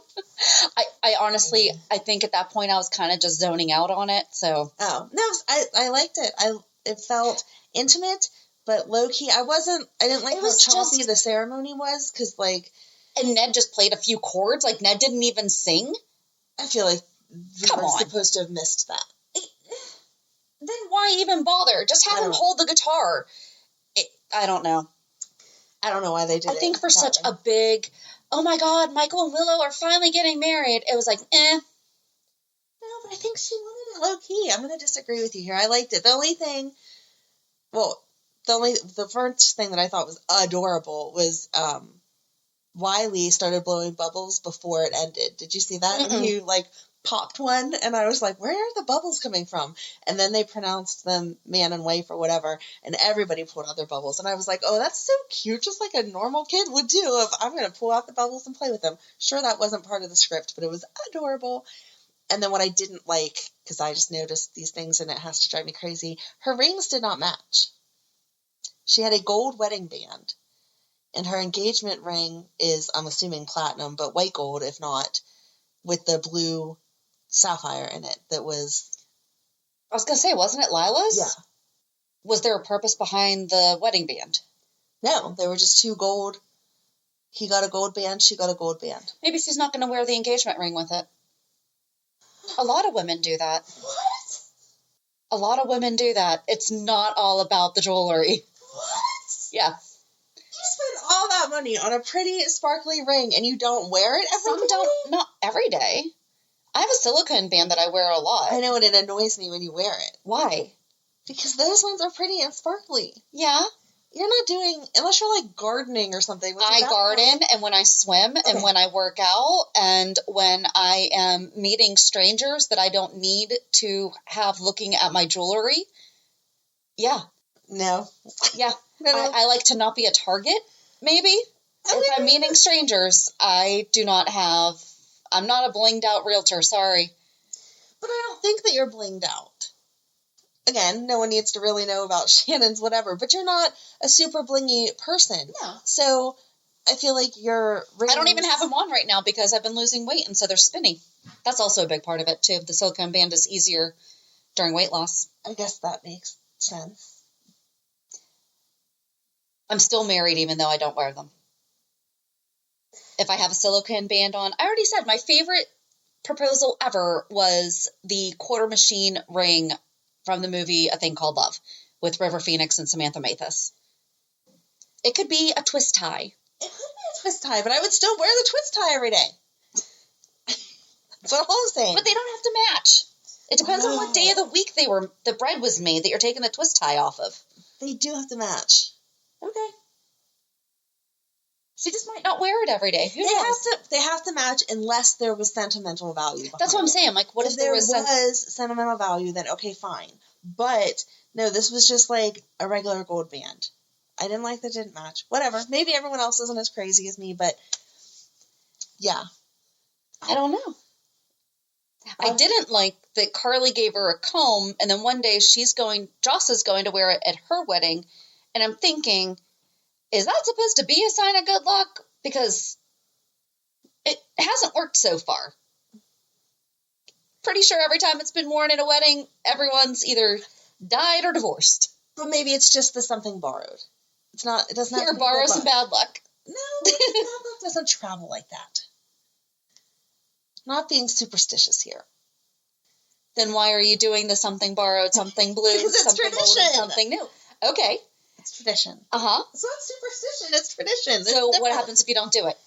I honestly, I think at that point I was kind of just zoning out on it, so. Oh, no, I liked it. It felt intimate, but low-key. I didn't like how choppy the ceremony was, because, like... And Ned just played a few chords, like Ned didn't even sing. I feel like we were supposed to have missed that. Then why even bother? Just have him hold the guitar. I don't know. I don't know why they did it. I think for such a big, oh my God, Michael and Willow are finally getting married. It was like, eh. No, but I think she wanted it low key. I'm going to disagree with you here. I liked it. The only thing, the first thing that I thought was adorable was Wiley started blowing bubbles before it ended. Did you see that? Mm-mm. And he popped one, and I was like, where are the bubbles coming from? And then they pronounced them man and wife or whatever, and everybody pulled out their bubbles. And I was like, oh, that's so cute, just like a normal kid would do if I'm going to pull out the bubbles and play with them. Sure, that wasn't part of the script, but it was adorable. And then what I didn't like, because I just noticed these things and it has to drive me crazy, her rings did not match. She had a gold wedding band, and her engagement ring is, I'm assuming, platinum, but white gold, if not, with the blue sapphire in it that was... I was going to say, wasn't it Lila's? Yeah. Was there a purpose behind the wedding band? No, they were just two gold. He got a gold band, she got a gold band. Maybe she's not going to wear the engagement ring with it. A lot of women do that. What? A lot of women do that. It's not all about the jewelry. What? Yeah. You spend all that money on a pretty, sparkly ring and you don't wear it every day? Some don't, not every day. I have a silicone band that I wear a lot. I know, and it annoys me when you wear it. Why? Because those ones are pretty and sparkly. Yeah. You're not doing, unless you're like gardening or something. I garden, and when I swim, and when I work out, and when I am meeting strangers that I don't need to have looking at my jewelry. Yeah. No. Yeah. I like to not be a target, maybe. If I'm meeting strangers, I'm not a blinged out realtor, sorry. But I don't think that you're blinged out. Again, no one needs to really know about Shannon's whatever, but you're not a super blingy person. No. So I feel like your rings... I don't even have them on right now because I've been losing weight, and so they're spinning. That's also a big part of it, too. The silicone band is easier during weight loss. I guess that makes sense. I'm still married even though I don't wear them. If I have a silicone band on, I already said my favorite proposal ever was the quarter machine ring from the movie A Thing Called Love with River Phoenix and Samantha Mathis. It could be a twist tie. It could be a twist tie, but I would still wear the twist tie every day. That's what I'm saying. But they don't have to match. It depends on what day of the week the bread was made that you're taking the twist tie off of. They do have to match. Okay. She just might not wear it every day. Who knows? They have to match unless there was sentimental value behind That's what I'm saying. Like, what if there was sentimental value? Then okay, fine. But no, this was just like a regular gold band. I didn't like that it didn't match. Whatever. Maybe everyone else isn't as crazy as me, but yeah. I don't know. I didn't like that Carly gave her a comb, and then one day Joss is going to wear it at her wedding, and I'm thinking, is that supposed to be a sign of good luck? Because it hasn't worked so far. Pretty sure every time it's been worn at a wedding, everyone's either died or divorced. But maybe it's just the something borrowed. It doesn't have to be borrow some bad luck. No, bad luck doesn't travel like that. Not being superstitious here. Then why are you doing the something borrowed, something blue, something old, and something new? Okay. It's tradition. Uh-huh. It's not superstition, it's tradition. So what happens if you don't do it?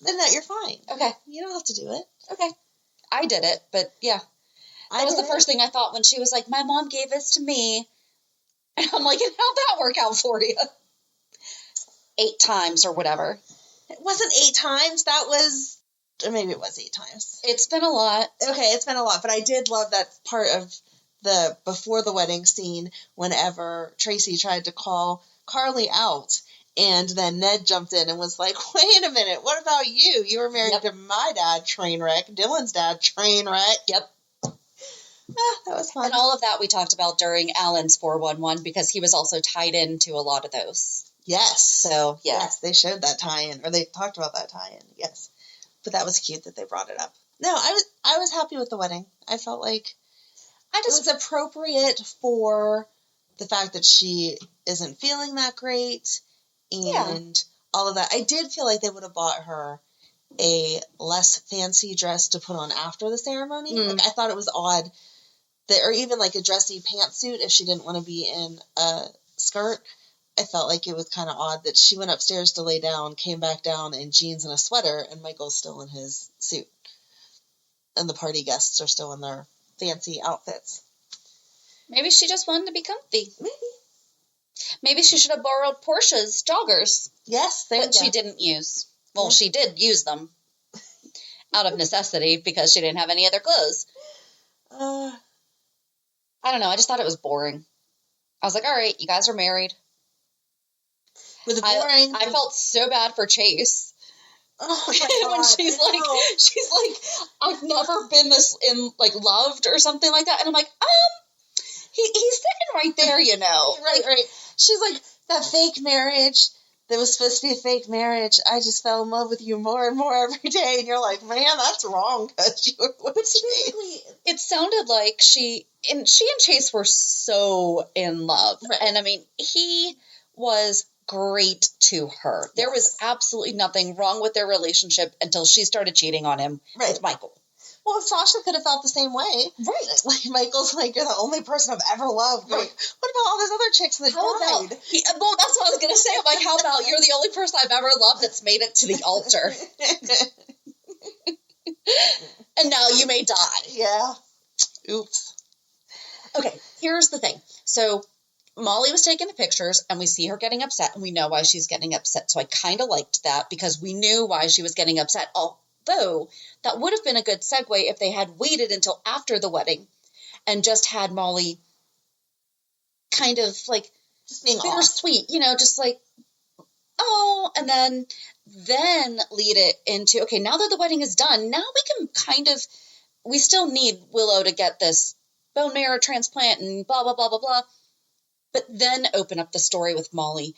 Then that you're fine. Okay. You don't have to do it. Okay. I did it, but yeah. That was the first thing I thought when she was like, my mom gave this to me. And I'm like, and how'd that work out for you? 8 times or whatever. It wasn't 8 times. That was... Or maybe it was 8 times. It's been a lot. Okay, it's been a lot. But I did love that part of the before the wedding scene whenever Tracy tried to call Carly out. And then Ned jumped in and was like, wait a minute, what about you? You were married to my dad, Trainwreck. Dylan's dad, Trainwreck. Yep. That was fun. And all of that we talked about during Alan's 411 because he was also tied into a lot of those. Yes. So, yeah. Yes, they showed that tie-in. Or they talked about that tie-in. Yes. But that was cute that they brought it up. No, I was happy with the wedding. I felt like it was appropriate for the fact that she isn't feeling that great and all of that. I did feel like they would have bought her a less fancy dress to put on after the ceremony. Like, I thought it was odd that, or even like a dressy pantsuit if she didn't want to be in a skirt. I felt like it was kind of odd that she went upstairs to lay down, came back down in jeans and a sweater, and Michael's still in his suit. And the party guests are still in their fancy outfits. Maybe she just wanted to be comfy. Maybe. Maybe she should have borrowed Portia's joggers. Yes, but she didn't use. Well, she did use them out of necessity because she didn't have any other clothes. I don't know. I just thought it was boring. I was like, all right, you guys are married. With boring, I felt so bad for Chase. Oh my God. When she's like, I've never been this loved or something like that, and I'm like, he's sitting right there, you know. right. She's like, that fake marriage that was supposed to be a fake marriage. I just fell in love with you more and more every day, and you're like, man, that's wrong because you were with Chase. It sounded like she and Chase were so in love, and I mean, he was great to her. There was absolutely nothing wrong with their relationship until she started cheating on him with Michael. Well, Sasha could have felt the same way. Right. Like, Michael's like, you're the only person I've ever loved. Right. Like, what about all those other chicks that died? Well, that's what I was going to say. I'm like, how about you're the only person I've ever loved that's made it to the altar? And now you may die. Yeah. Oops. Okay, here's the thing. So Molly was taking the pictures, and we see her getting upset, and we know why she's getting upset. So I kind of liked that because we knew why she was getting upset. Although that would have been a good segue if they had waited until after the wedding and just had Molly kind of like Just being bittersweet, just like, oh, and then lead it into, okay, now that the wedding is done, now we can we still need Willow to get this bone marrow transplant and blah, blah, blah, blah, blah. But then open up the story with Molly.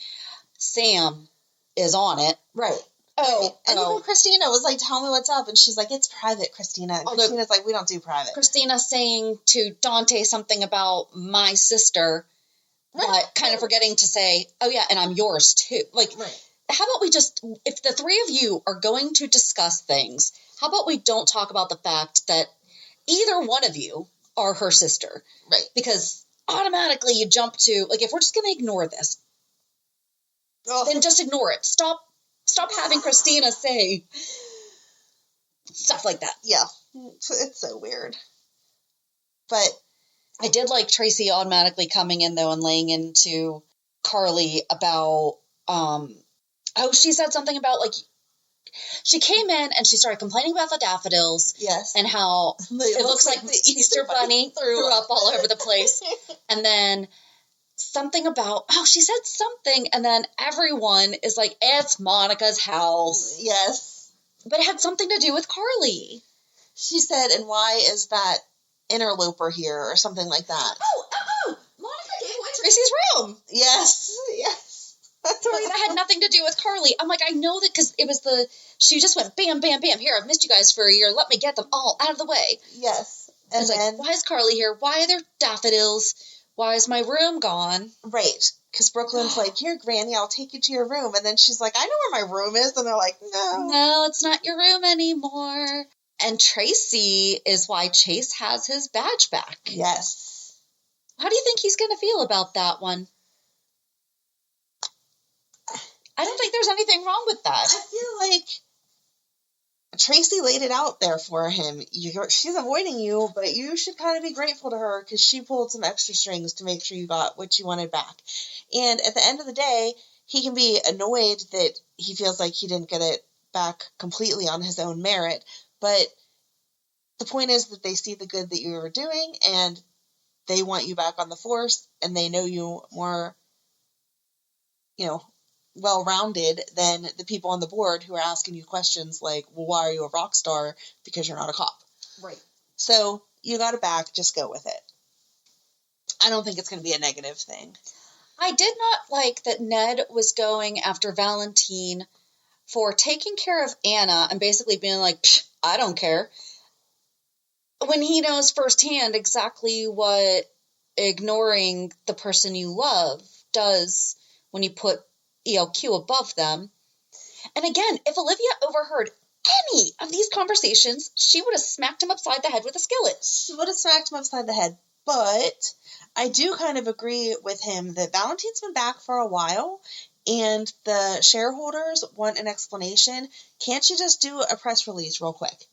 Sam is on it. Right. Oh, and even Christina was like, tell me what's up. And she's like, it's private, Christina. And Christina's like, we don't do private. Christina saying to Dante something about my sister, but kind of forgetting to say, oh yeah, and I'm yours too. Like, how about we just, if the three of you are going to discuss things, how about we don't talk about the fact that either one of you are her sister? Right. Because automatically you jump to, like, if we're just going to ignore this, then just ignore it. Stop having Christina say stuff like that. Yeah. It's so weird. But I did like Tracy automatically coming in, though, and laying into Carly about, she said something about, like, she came in and she started complaining about the daffodils. Yes. And how it looks like the Easter Bunny threw up all over the place. And then something about, she said something, and then everyone is like, it's Monica's house. Yes. But it had something to do with Carly. She said, and why is that interloper here, or something like that? Oh, Monica gave away Tracy's room. Yes. Sorry, that had nothing to do with Carly. I'm like, I know that because it was she just went bam, bam, bam. Here, I've missed you guys for a year. Let me get them all out of the way. Yes. And it's like, why is Carly here? Why are there daffodils? Why is my room gone? Right. Because Brooklyn's like, here, Granny, I'll take you to your room. And then she's like, I know where my room is. And they're like, no. No, it's not your room anymore. And Tracy is why Chase has his badge back. Yes. How do you think he's going to feel about that one? I don't think there's anything wrong with that. I feel like Tracy laid it out there for him. She's avoiding you, but you should kind of be grateful to her because she pulled some extra strings to make sure you got what you wanted back. And at the end of the day, he can be annoyed that he feels like he didn't get it back completely on his own merit. But the point is that they see the good that you were doing, and they want you back on the force, and they know you more, well-rounded than the people on the board who are asking you questions like, well, why are you a rock star? Because you're not a cop. Right. So you got it back. Just go with it. I don't think it's going to be a negative thing. I did not like that Ned was going after Valentin for taking care of Anna and basically being like, I don't care. When he knows firsthand exactly what ignoring the person you love does when you put ELQ above them. And again, if Olivia overheard any of these conversations, she would have smacked him upside the head with a skillet. She would have smacked him upside the head. But I do kind of agree with him that Valentin's been back for a while, and the shareholders want an explanation. Can't you just do a press release real quick?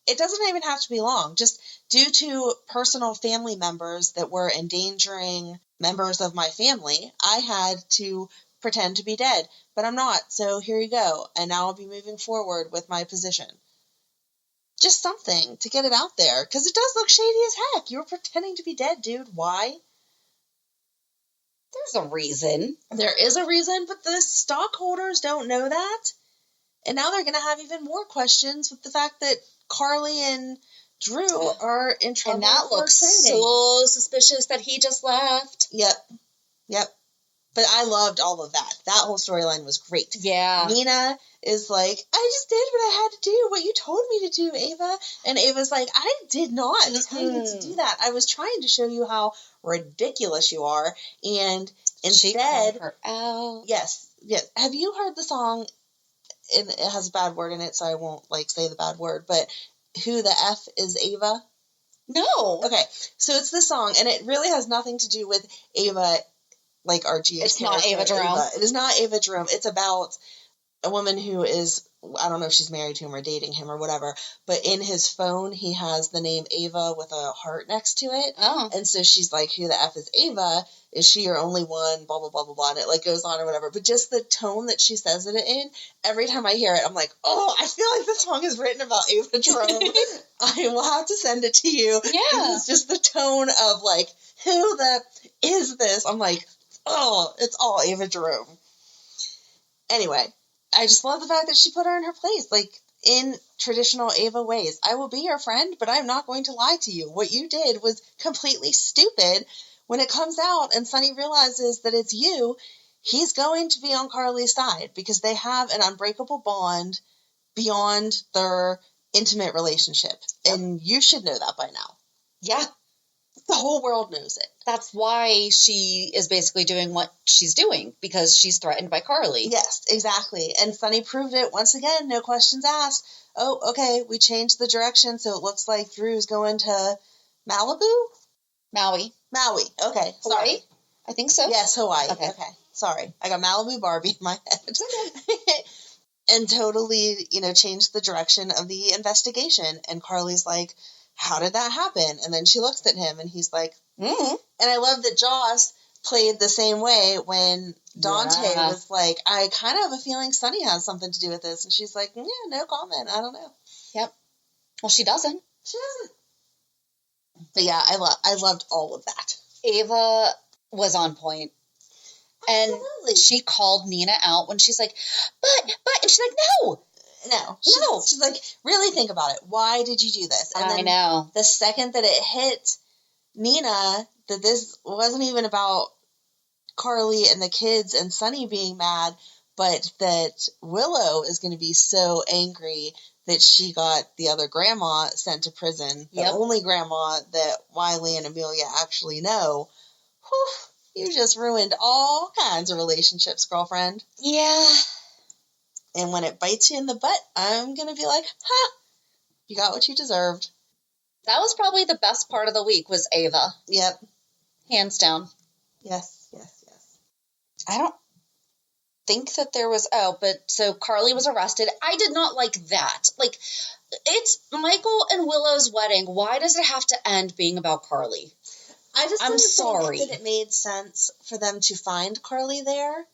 It doesn't even have to be long. Just due to personal family members that were endangering members of my family, I had to pretend to be dead, but I'm not, so here you go, and now I'll be moving forward with my position. Just something to get it out there, because it does look shady as heck. You were pretending to be dead, dude. Why? There's a reason. There is a reason, but the stockholders don't know that, and now they're going to have even more questions with the fact that Carly and Drew are in trouble. And that looks so suspicious that he just left. Yep. But I loved all of that. That whole storyline was great. Yeah. Nina is like, I just did what I had to do, what you told me to do, Ava. And Ava's like, I did not tell you to do that. I was trying to show you how ridiculous you are. And instead, she called her out. Yes. Have you heard the song? And it has a bad word in it, so I won't say the bad word. But who the F is Ava? No. Okay. So it's the song, and it really has nothing to do with Ava. Like our GH. It's not Ava Jerome. It is not Ava Jerome. It's about a woman who is, I don't know if she's married to him or dating him or whatever, but in his phone, he has the name Ava with a heart next to it. Oh. And so she's like, who the F is Ava? Is she your only one? Blah, blah, blah, blah, blah. And it like goes on or whatever. But just the tone that she says it in, every time I hear it, I'm like, oh, I feel like this song is written about Ava Jerome. I will have to send it to you. Yeah. It's just the tone of like, who the is this? I'm like, oh, it's all Ava Jerome. Anyway, I just love the fact that she put her in her place, like in traditional Ava ways. I will be your friend, but I'm not going to lie to you. What you did was completely stupid. When it comes out and Sonny realizes that it's you, he's going to be on Carly's side because they have an unbreakable bond beyond their intimate relationship. Yep. And you should know that by now. Yeah. The whole world knows it. That's why she is basically doing what she's doing, because she's threatened by Carly. Yes, exactly. And Sonny proved it once again, no questions asked. Oh, okay, we changed the direction, so it looks like Drew's going to Malibu? Maui. Okay, sorry. Hawaii? I think so. Yes, Hawaii. Okay. Sorry. I got Malibu Barbie in my head. And totally, changed the direction of the investigation. And Carly's like, how did that happen? And then she looks at him and he's like, And I love that Joss played the same way when Dante was like, I kind of have a feeling Sonny has something to do with this. And she's like, yeah, no comment. I don't know. Yep. Well, she doesn't. But yeah, I loved all of that. Ava was on point. Absolutely. And she called Nina out when she's like, but, and she's like, no. She's like, really think about it. Why did you do this? And I know. The second that it hit Nina that this wasn't even about Carly and the kids and Sonny being mad, but that Willow is going to be so angry that she got the other grandma sent to prison, the only grandma that Wiley and Amelia actually know. Whew, you just ruined all kinds of relationships, girlfriend. Yeah. And when it bites you in the butt, I'm going to be like, you got what you deserved. That was probably the best part of the week was Ava. Yep. Hands down. Yes. I don't think that there was, so Carly was arrested. I did not like that. Like, it's Michael and Willow's wedding. Why does it have to end being about Carly? I'm sorry that it made sense for them to find Carly there,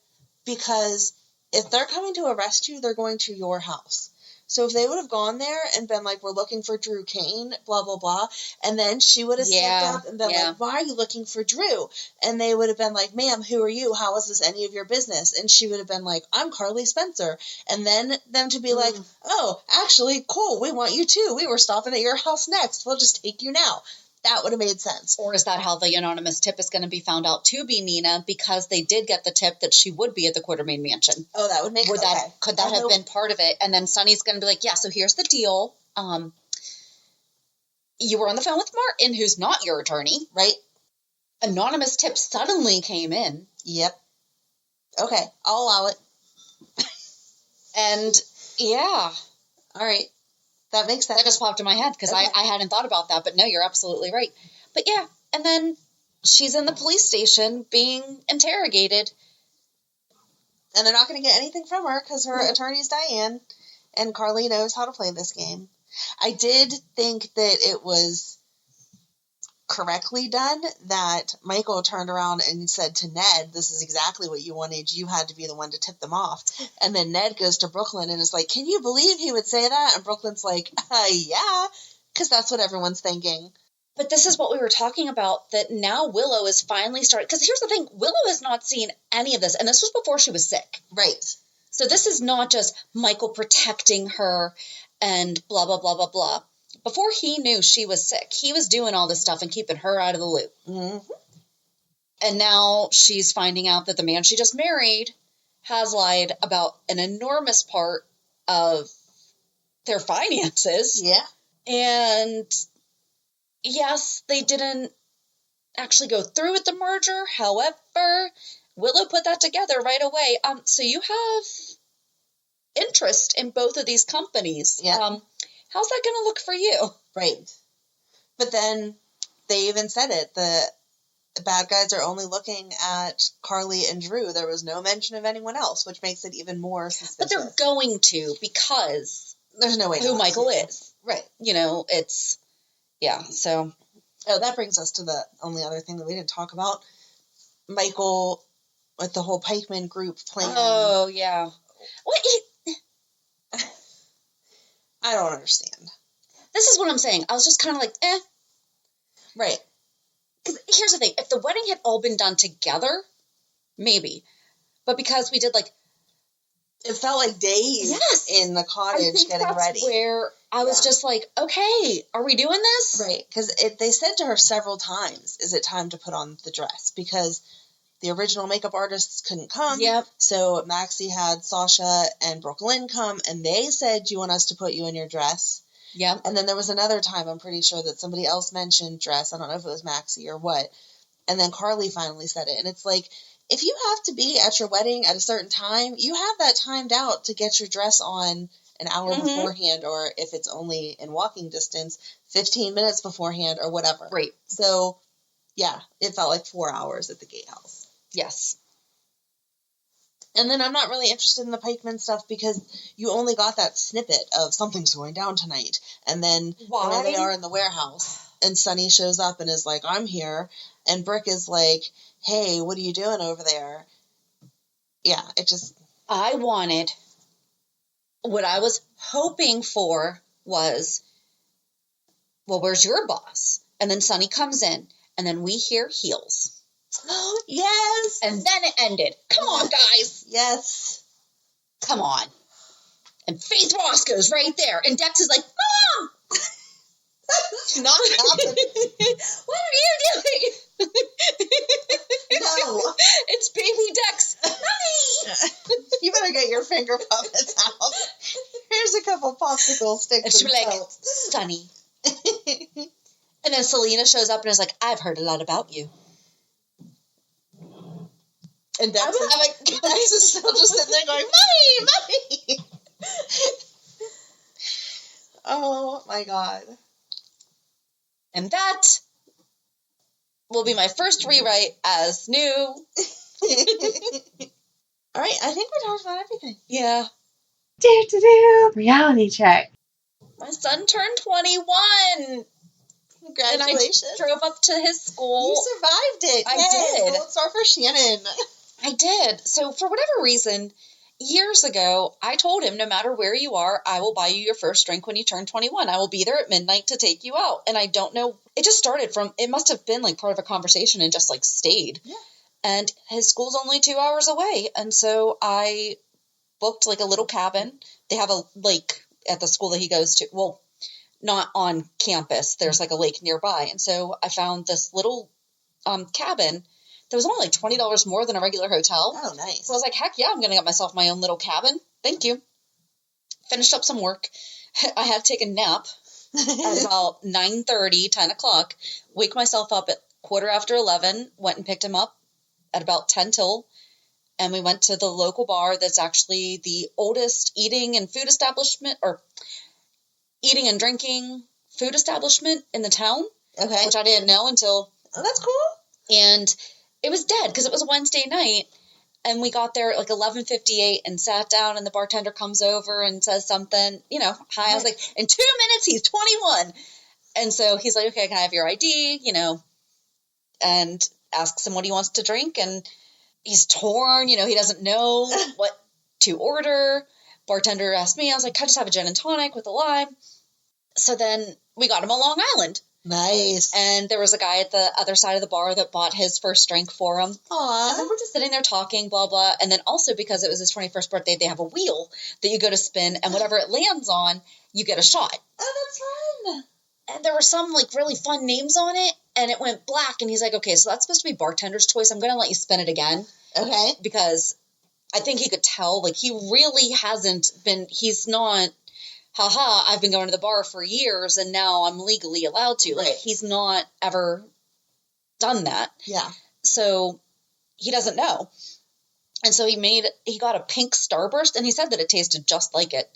because if they're coming to arrest you, they're going to your house. So if they would have gone there and been like, we're looking for Drew Kane, blah, blah, blah, and then she would have stepped up and been like, why are you looking for Drew? And they would have been like, ma'am, who are you? How is this any of your business? And she would have been like, I'm Carly Spencer. And then them to be like, oh, actually, cool, we want you too. We were stopping at your house next. We'll just take you now. That would have made sense. Or is that how the anonymous tip is going to be found out to be Nina, because they did get the tip that she would be at the Quartermaine mansion? Oh, that would make sense. Could that have been part of it? And then Sonny's going to be like, yeah, so here's the deal. You were on the phone with Martin, who's not your attorney, right? Anonymous tip suddenly came in. Yep. Okay, I'll allow it. And, yeah. All right. That makes sense. That just popped in my head because I hadn't thought about that. But no, you're absolutely right. But yeah, and then she's in the police station being interrogated. And they're not going to get anything from her because her attorney's Diane, and Carly knows how to play this game. I did think that it was correctly done that Michael turned around and said to Ned, this is exactly what you wanted. You had to be the one to tip them off. And then Ned goes to Brooklyn and is like, can you believe he would say that? And Brooklyn's like, yeah, because that's what everyone's thinking. But this is what we were talking about, that now Willow is finally starting. Because here's the thing, Willow has not seen any of this. And this was before she was sick. Right. So this is not just Michael protecting her and blah, blah, blah, blah, blah. Before he knew she was sick, he was doing all this stuff and keeping her out of the loop. Mm-hmm. And now she's finding out that the man she just married has lied about an enormous part of their finances. Yeah. And yes, they didn't actually go through with the merger. However, Willow put that together right away. So you have interest in both of these companies. Yeah. How's that going to look for you? Right. But then they even said it. The the bad guys are only looking at Carly and Drew. There was no mention of anyone else, which makes it even more suspicious. But they're going to, because there's no way who Michael is. Right. It's, yeah, so. Oh, that brings us to the only other thing that we didn't talk about. Michael, with the whole Pikeman Group plan. Oh, yeah. What? I don't understand. This is what I'm saying. I was just kind of like, eh. Right. Because here's the thing. If the wedding had all been done together, maybe. But because we did, like... It felt like days in the cottage getting ready. Where I was just like, okay, are we doing this? Right. Because they said to her several times, is it time to put on the dress? Because the original makeup artists couldn't come. Yep. So Maxie had Sasha and Brooklyn come, and they said, do you want us to put you in your dress? Yep. And then there was another time, I'm pretty sure, that somebody else mentioned dress. I don't know if it was Maxie or what. And then Carly finally said it. And it's like, if you have to be at your wedding at a certain time, you have that timed out to get your dress on an hour beforehand, or if it's only in walking distance, 15 minutes beforehand or whatever. Right. So, yeah, it felt like 4 hours at the gatehouse. Yes. And then I'm not really interested in the Pikeman stuff because you only got that snippet of something's going down tonight. And then there they are in the warehouse. And Sonny shows up and is like, I'm here. And Brick is like, hey, what are you doing over there? Yeah, it just... I wanted... What I was hoping for was, well, where's your boss? And then Sonny comes in. And then we hear heels. Yes! And then it ended. Come on, guys. Yes. Come on. And Faith Roscoe's right there. And Dex is like, Mom! That's not happening. What are you doing? No. It's baby Dex. Mommy! You better get your finger puppets out. Here's a couple popsicle sticks. And she'll be like, Sonny. And then Selena shows up and is like, I've heard a lot about you. And Dex is still just sitting there going, Mommy! Mommy! Oh, my God. And that will be my first rewrite as new. All right, I think we talked about everything. Yeah. Reality check. My son turned 21. Congratulations. And I drove up to his school. You survived it. I Yay. did. Gold star for Shannon. I did. So for whatever reason, years ago, I told him, no matter where you are, I will buy you your first drink when you turn 21. I will be there at midnight to take you out. And I don't know. It just started from, it must have been like part of a conversation and just like stayed. Yeah. And his school's only 2 hours away. And so I booked like a little cabin. They have a lake at the school that he goes to. Well, not on campus. There's like a lake nearby. And so I found this little cabin that was only like $20 more than a regular hotel. Oh, nice. So I was like, heck yeah, I'm going to get myself my own little cabin. Thank you. Finished up some work. I had to take a nap at about 9:30, 10 o'clock. Wake myself up at 11:15. Went and picked him up at about 10 till. And we went to the local bar that's actually the oldest eating and drinking food establishment in the town. Okay. Which I didn't know until... Oh, that's cool. And it was dead because it was a Wednesday night. And we got there at like 11:58 and sat down, and the bartender comes over and says something, hi. Right. I was like, in 2 minutes, he's 21. And so he's like, okay, can I have your ID? And asks him what he wants to drink. And he's torn, he doesn't know what to order. Bartender asked me, I was like, can I just have a gin and tonic with a lime? So then we got him a Long Island. Nice. And there was a guy at the other side of the bar that bought his first drink for him. Aww. And then we're just sitting there talking, blah, blah. And then also because it was his 21st birthday, they have a wheel that you go to spin, and whatever it lands on, you get a shot. Oh, that's fun. And there were some like really fun names on it, and it went black. And he's like, okay, so that's supposed to be bartender's choice. I'm going to let you spin it again. Okay. Because I think he could tell, like, he really hasn't been, he's not... I've been going to the bar for years and now I'm legally allowed to. Like, he's not ever done that. Yeah. So he doesn't know. And so he got a pink Starburst, and he said that it tasted just like it.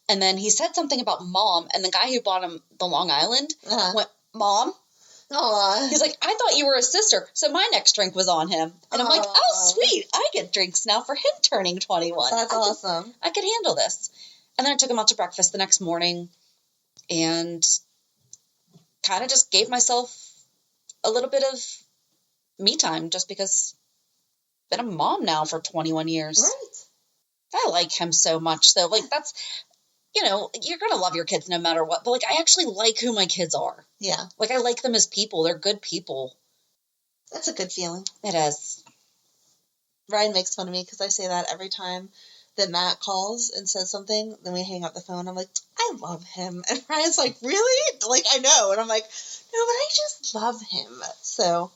And then he said something about Mom, and the guy who bought him the Long Island went, Mom? Aw. He's like, I thought you were a sister, so my next drink was on him. And I'm like, oh, sweet, I get drinks now for him turning 21. That's awesome. I could handle this. And then I took him out to breakfast the next morning and kind of just gave myself a little bit of me time just because I've been a mom now for 21 years. Right. I like him so much, though. Like, that's, you know, you're going to love your kids no matter what. But, like, I actually like who my kids are. Yeah. Like, I like them as people. They're good people. That's a good feeling. It is. Ryan makes fun of me because I say that every time that Matt calls and says something, then we hang up the phone. I'm like, I love him. And Ryan's like, really? Like, I know. And I'm like, no, but I just love him. So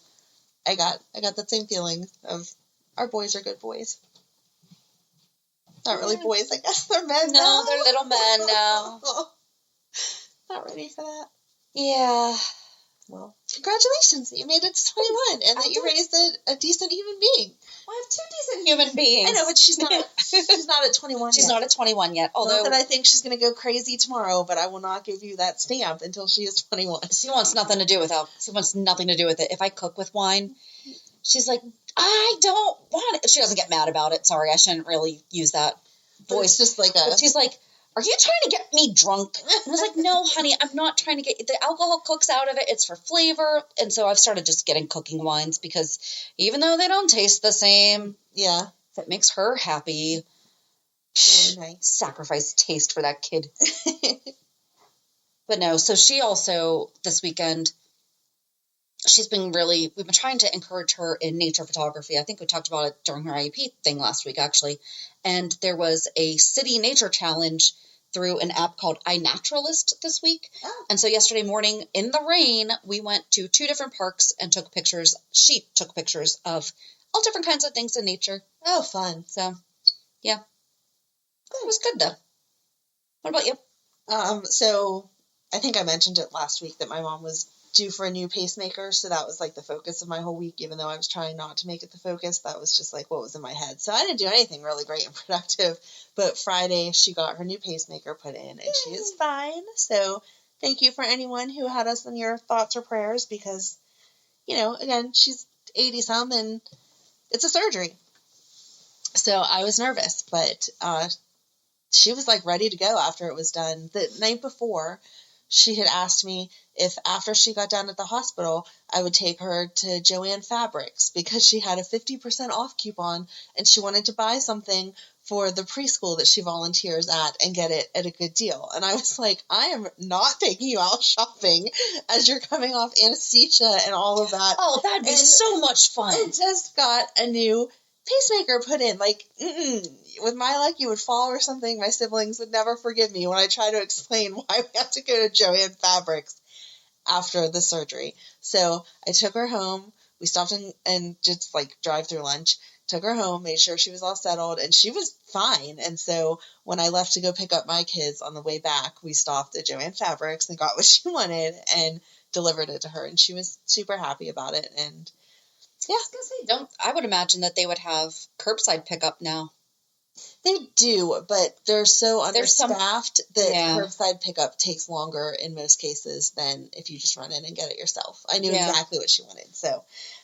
I got that same feeling of our boys are good boys. Not really boys, I guess. They're men now. No, they're little men now. Not ready for that. Yeah. Well, congratulations that you made it to 21 and that you raised a decent human being. I have two decent human beings. I know, but she's not at 21 She's yet. not at 21 yet. Although Not that I think she's going to go crazy tomorrow, but I will not give you that stamp until she is 21. she wants nothing to do with it. She wants nothing to do with it. If I cook with wine, she's like, I don't want it. She doesn't get mad about it. Sorry, I shouldn't really use that voice. It's just like But she's like, are you trying to get me drunk? And I was like, no, honey, I'm not trying to get the alcohol cooks out of it. It's for flavor. And so I've started just getting cooking wines because even though they don't taste the same, yeah, if it makes her happy, really nice. Sacrifice taste for that kid. But no, so she also this weekend, we've been trying to encourage her in nature photography. I think we talked about it during her IEP thing last week, actually. And there was a city nature challenge through an app called iNaturalist this week. Oh. And so yesterday morning in the rain, we went to 2 different parks and took pictures. She took pictures of all different kinds of things in nature. Oh, fun. So, yeah. It was good, though. What about you? So I think I mentioned it last week that my mom was due for a new pacemaker, so that was like the focus of my whole week. Even though I was trying not to make it the focus, that was just like what was in my head. So I didn't do anything really great and productive, but Friday she got her new pacemaker put in and she is fine. So thank you for anyone who had us in your thoughts or prayers, because, you know, again, she's 80 some and it's a surgery, so I was nervous, but she was like ready to go after it was done. The night before, she had asked me if after she got done at the hospital, I would take her to Joann Fabrics because she had a 50% off coupon and she wanted to buy something for the preschool that she volunteers at and get it at a good deal. And I was like, I am not taking you out shopping as you're coming off anesthesia and all of that. Oh, that'd be so much fun. I just got a new pacemaker put in. Like, with my luck, you would fall or something. My siblings would never forgive me when I try to explain why we have to go to Joann Fabrics after the surgery. So I took her home. We stopped and just like drive through lunch. Took her home, made sure she was all settled, and she was fine. And so when I left to go pick up my kids on the way back, we stopped at Joann Fabrics and got what she wanted and delivered it to her. And she was super happy about it. And yeah, I would imagine that they would have curbside pickup now. They do, but they're so understaffed that curbside pickup takes longer in most cases than if you just run in and get it yourself. I knew exactly what she wanted. So,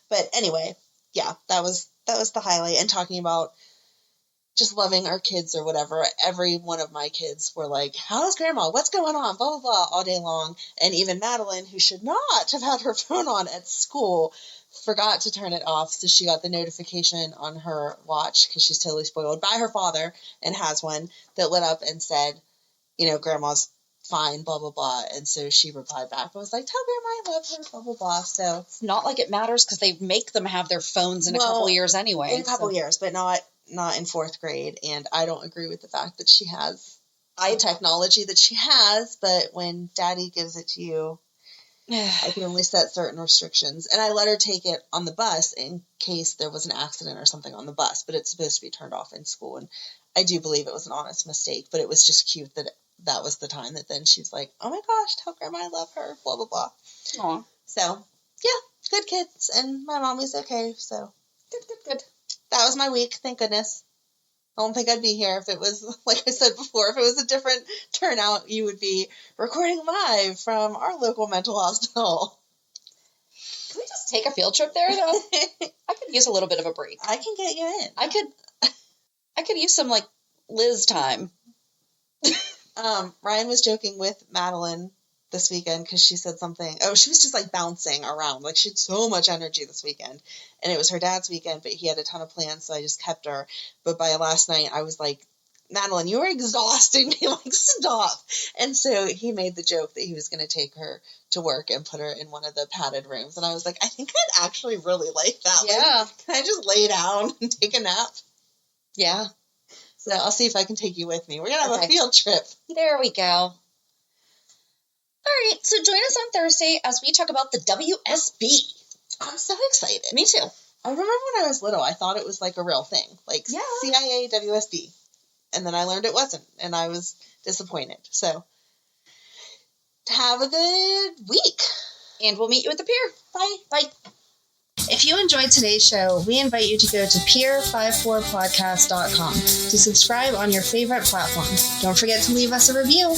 but anyway, yeah, that was the highlight. And talking about just loving our kids or whatever, every one of my kids were like, how's grandma? What's going on? Blah, blah, blah, all day long. And even Madeline, who should not have had her phone on at school, forgot to turn it off. So she got the notification on her watch, because she's totally spoiled, by her father and has one, that lit up and said, you know, grandma's fine, blah, blah, blah. And so she replied back. I was like, tell grandma I love her, blah, blah, blah. So it's not like it matters because they make them have their phones in a couple years anyway. In a couple years, but not in 4th grade. And I don't agree with the fact that she has technology that she has, but when daddy gives it to you, I can only set certain restrictions. And I let her take it on the bus in case there was an accident or something on the bus, but it's supposed to be turned off in school. And I do believe it was an honest mistake, but it was just cute that was the time that then she's like, oh my gosh, tell grandma I love her, blah, blah, blah. Aww. So, yeah, good kids. And my mommy's okay, so. Good. That was my week, thank goodness. I don't think I'd be here if it was, like I said before, if it was a different turnout, you would be recording live from our local mental hospital. take a field trip there, though? I could use a little bit of a break. I can get you in. I could use some, like, Liz time. Ryan was joking with Madeline this weekend because she said something. Oh, she was just like bouncing around. Like she had so much energy this weekend. And it was her dad's weekend, but he had a ton of plans, so I just kept her. But by last night, I was like, Madeline, you are exhausting me. Like, stop. And so he made the joke that he was going to take her to work and put her in one of the padded rooms. And I was like, I think I'd actually really like that. Yeah. Like, can I just lay down and take a nap? Yeah. So I'll see if I can take you with me. We're going to have a field trip. There we go. All right, so join us on Thursday as we talk about the WSB. I'm so excited. Me too. I remember when I was little, I thought it was like a real thing. Like CIA, WSB. And then I learned it wasn't, and I was disappointed. So have a good week. And we'll meet you at the pier. Bye. Bye. If you enjoyed today's show, we invite you to go to pier54podcast.com to subscribe on your favorite platform. Don't forget to leave us a review.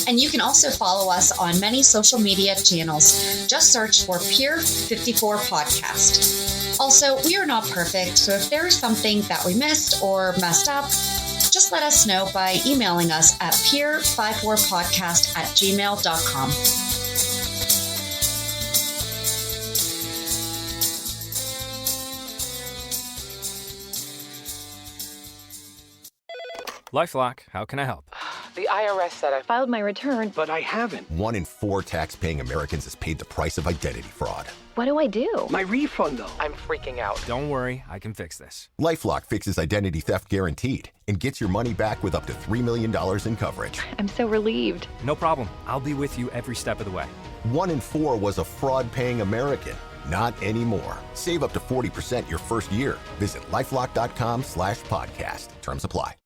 And you can also follow us on many social media channels. Just search for Pier 54 Podcast. Also, we are not perfect, so if there is something that we missed or messed up, just let us know by emailing us at pier54podcast@gmail.com. LifeLock, how can I help? The IRS said I filed my return, But I haven't. 1 in 4 tax-paying Americans has paid the price of identity fraud. What do I do? My refund, though. I'm freaking out. Don't worry, I can fix this. LifeLock fixes identity theft guaranteed and gets your money back with up to $3 million in coverage. I'm so relieved. No problem. I'll be with you every step of the way. 1 in 4 was a fraud-paying American. Not anymore. Save up to 40% your first year. Visit LifeLock.com/podcast. Terms apply.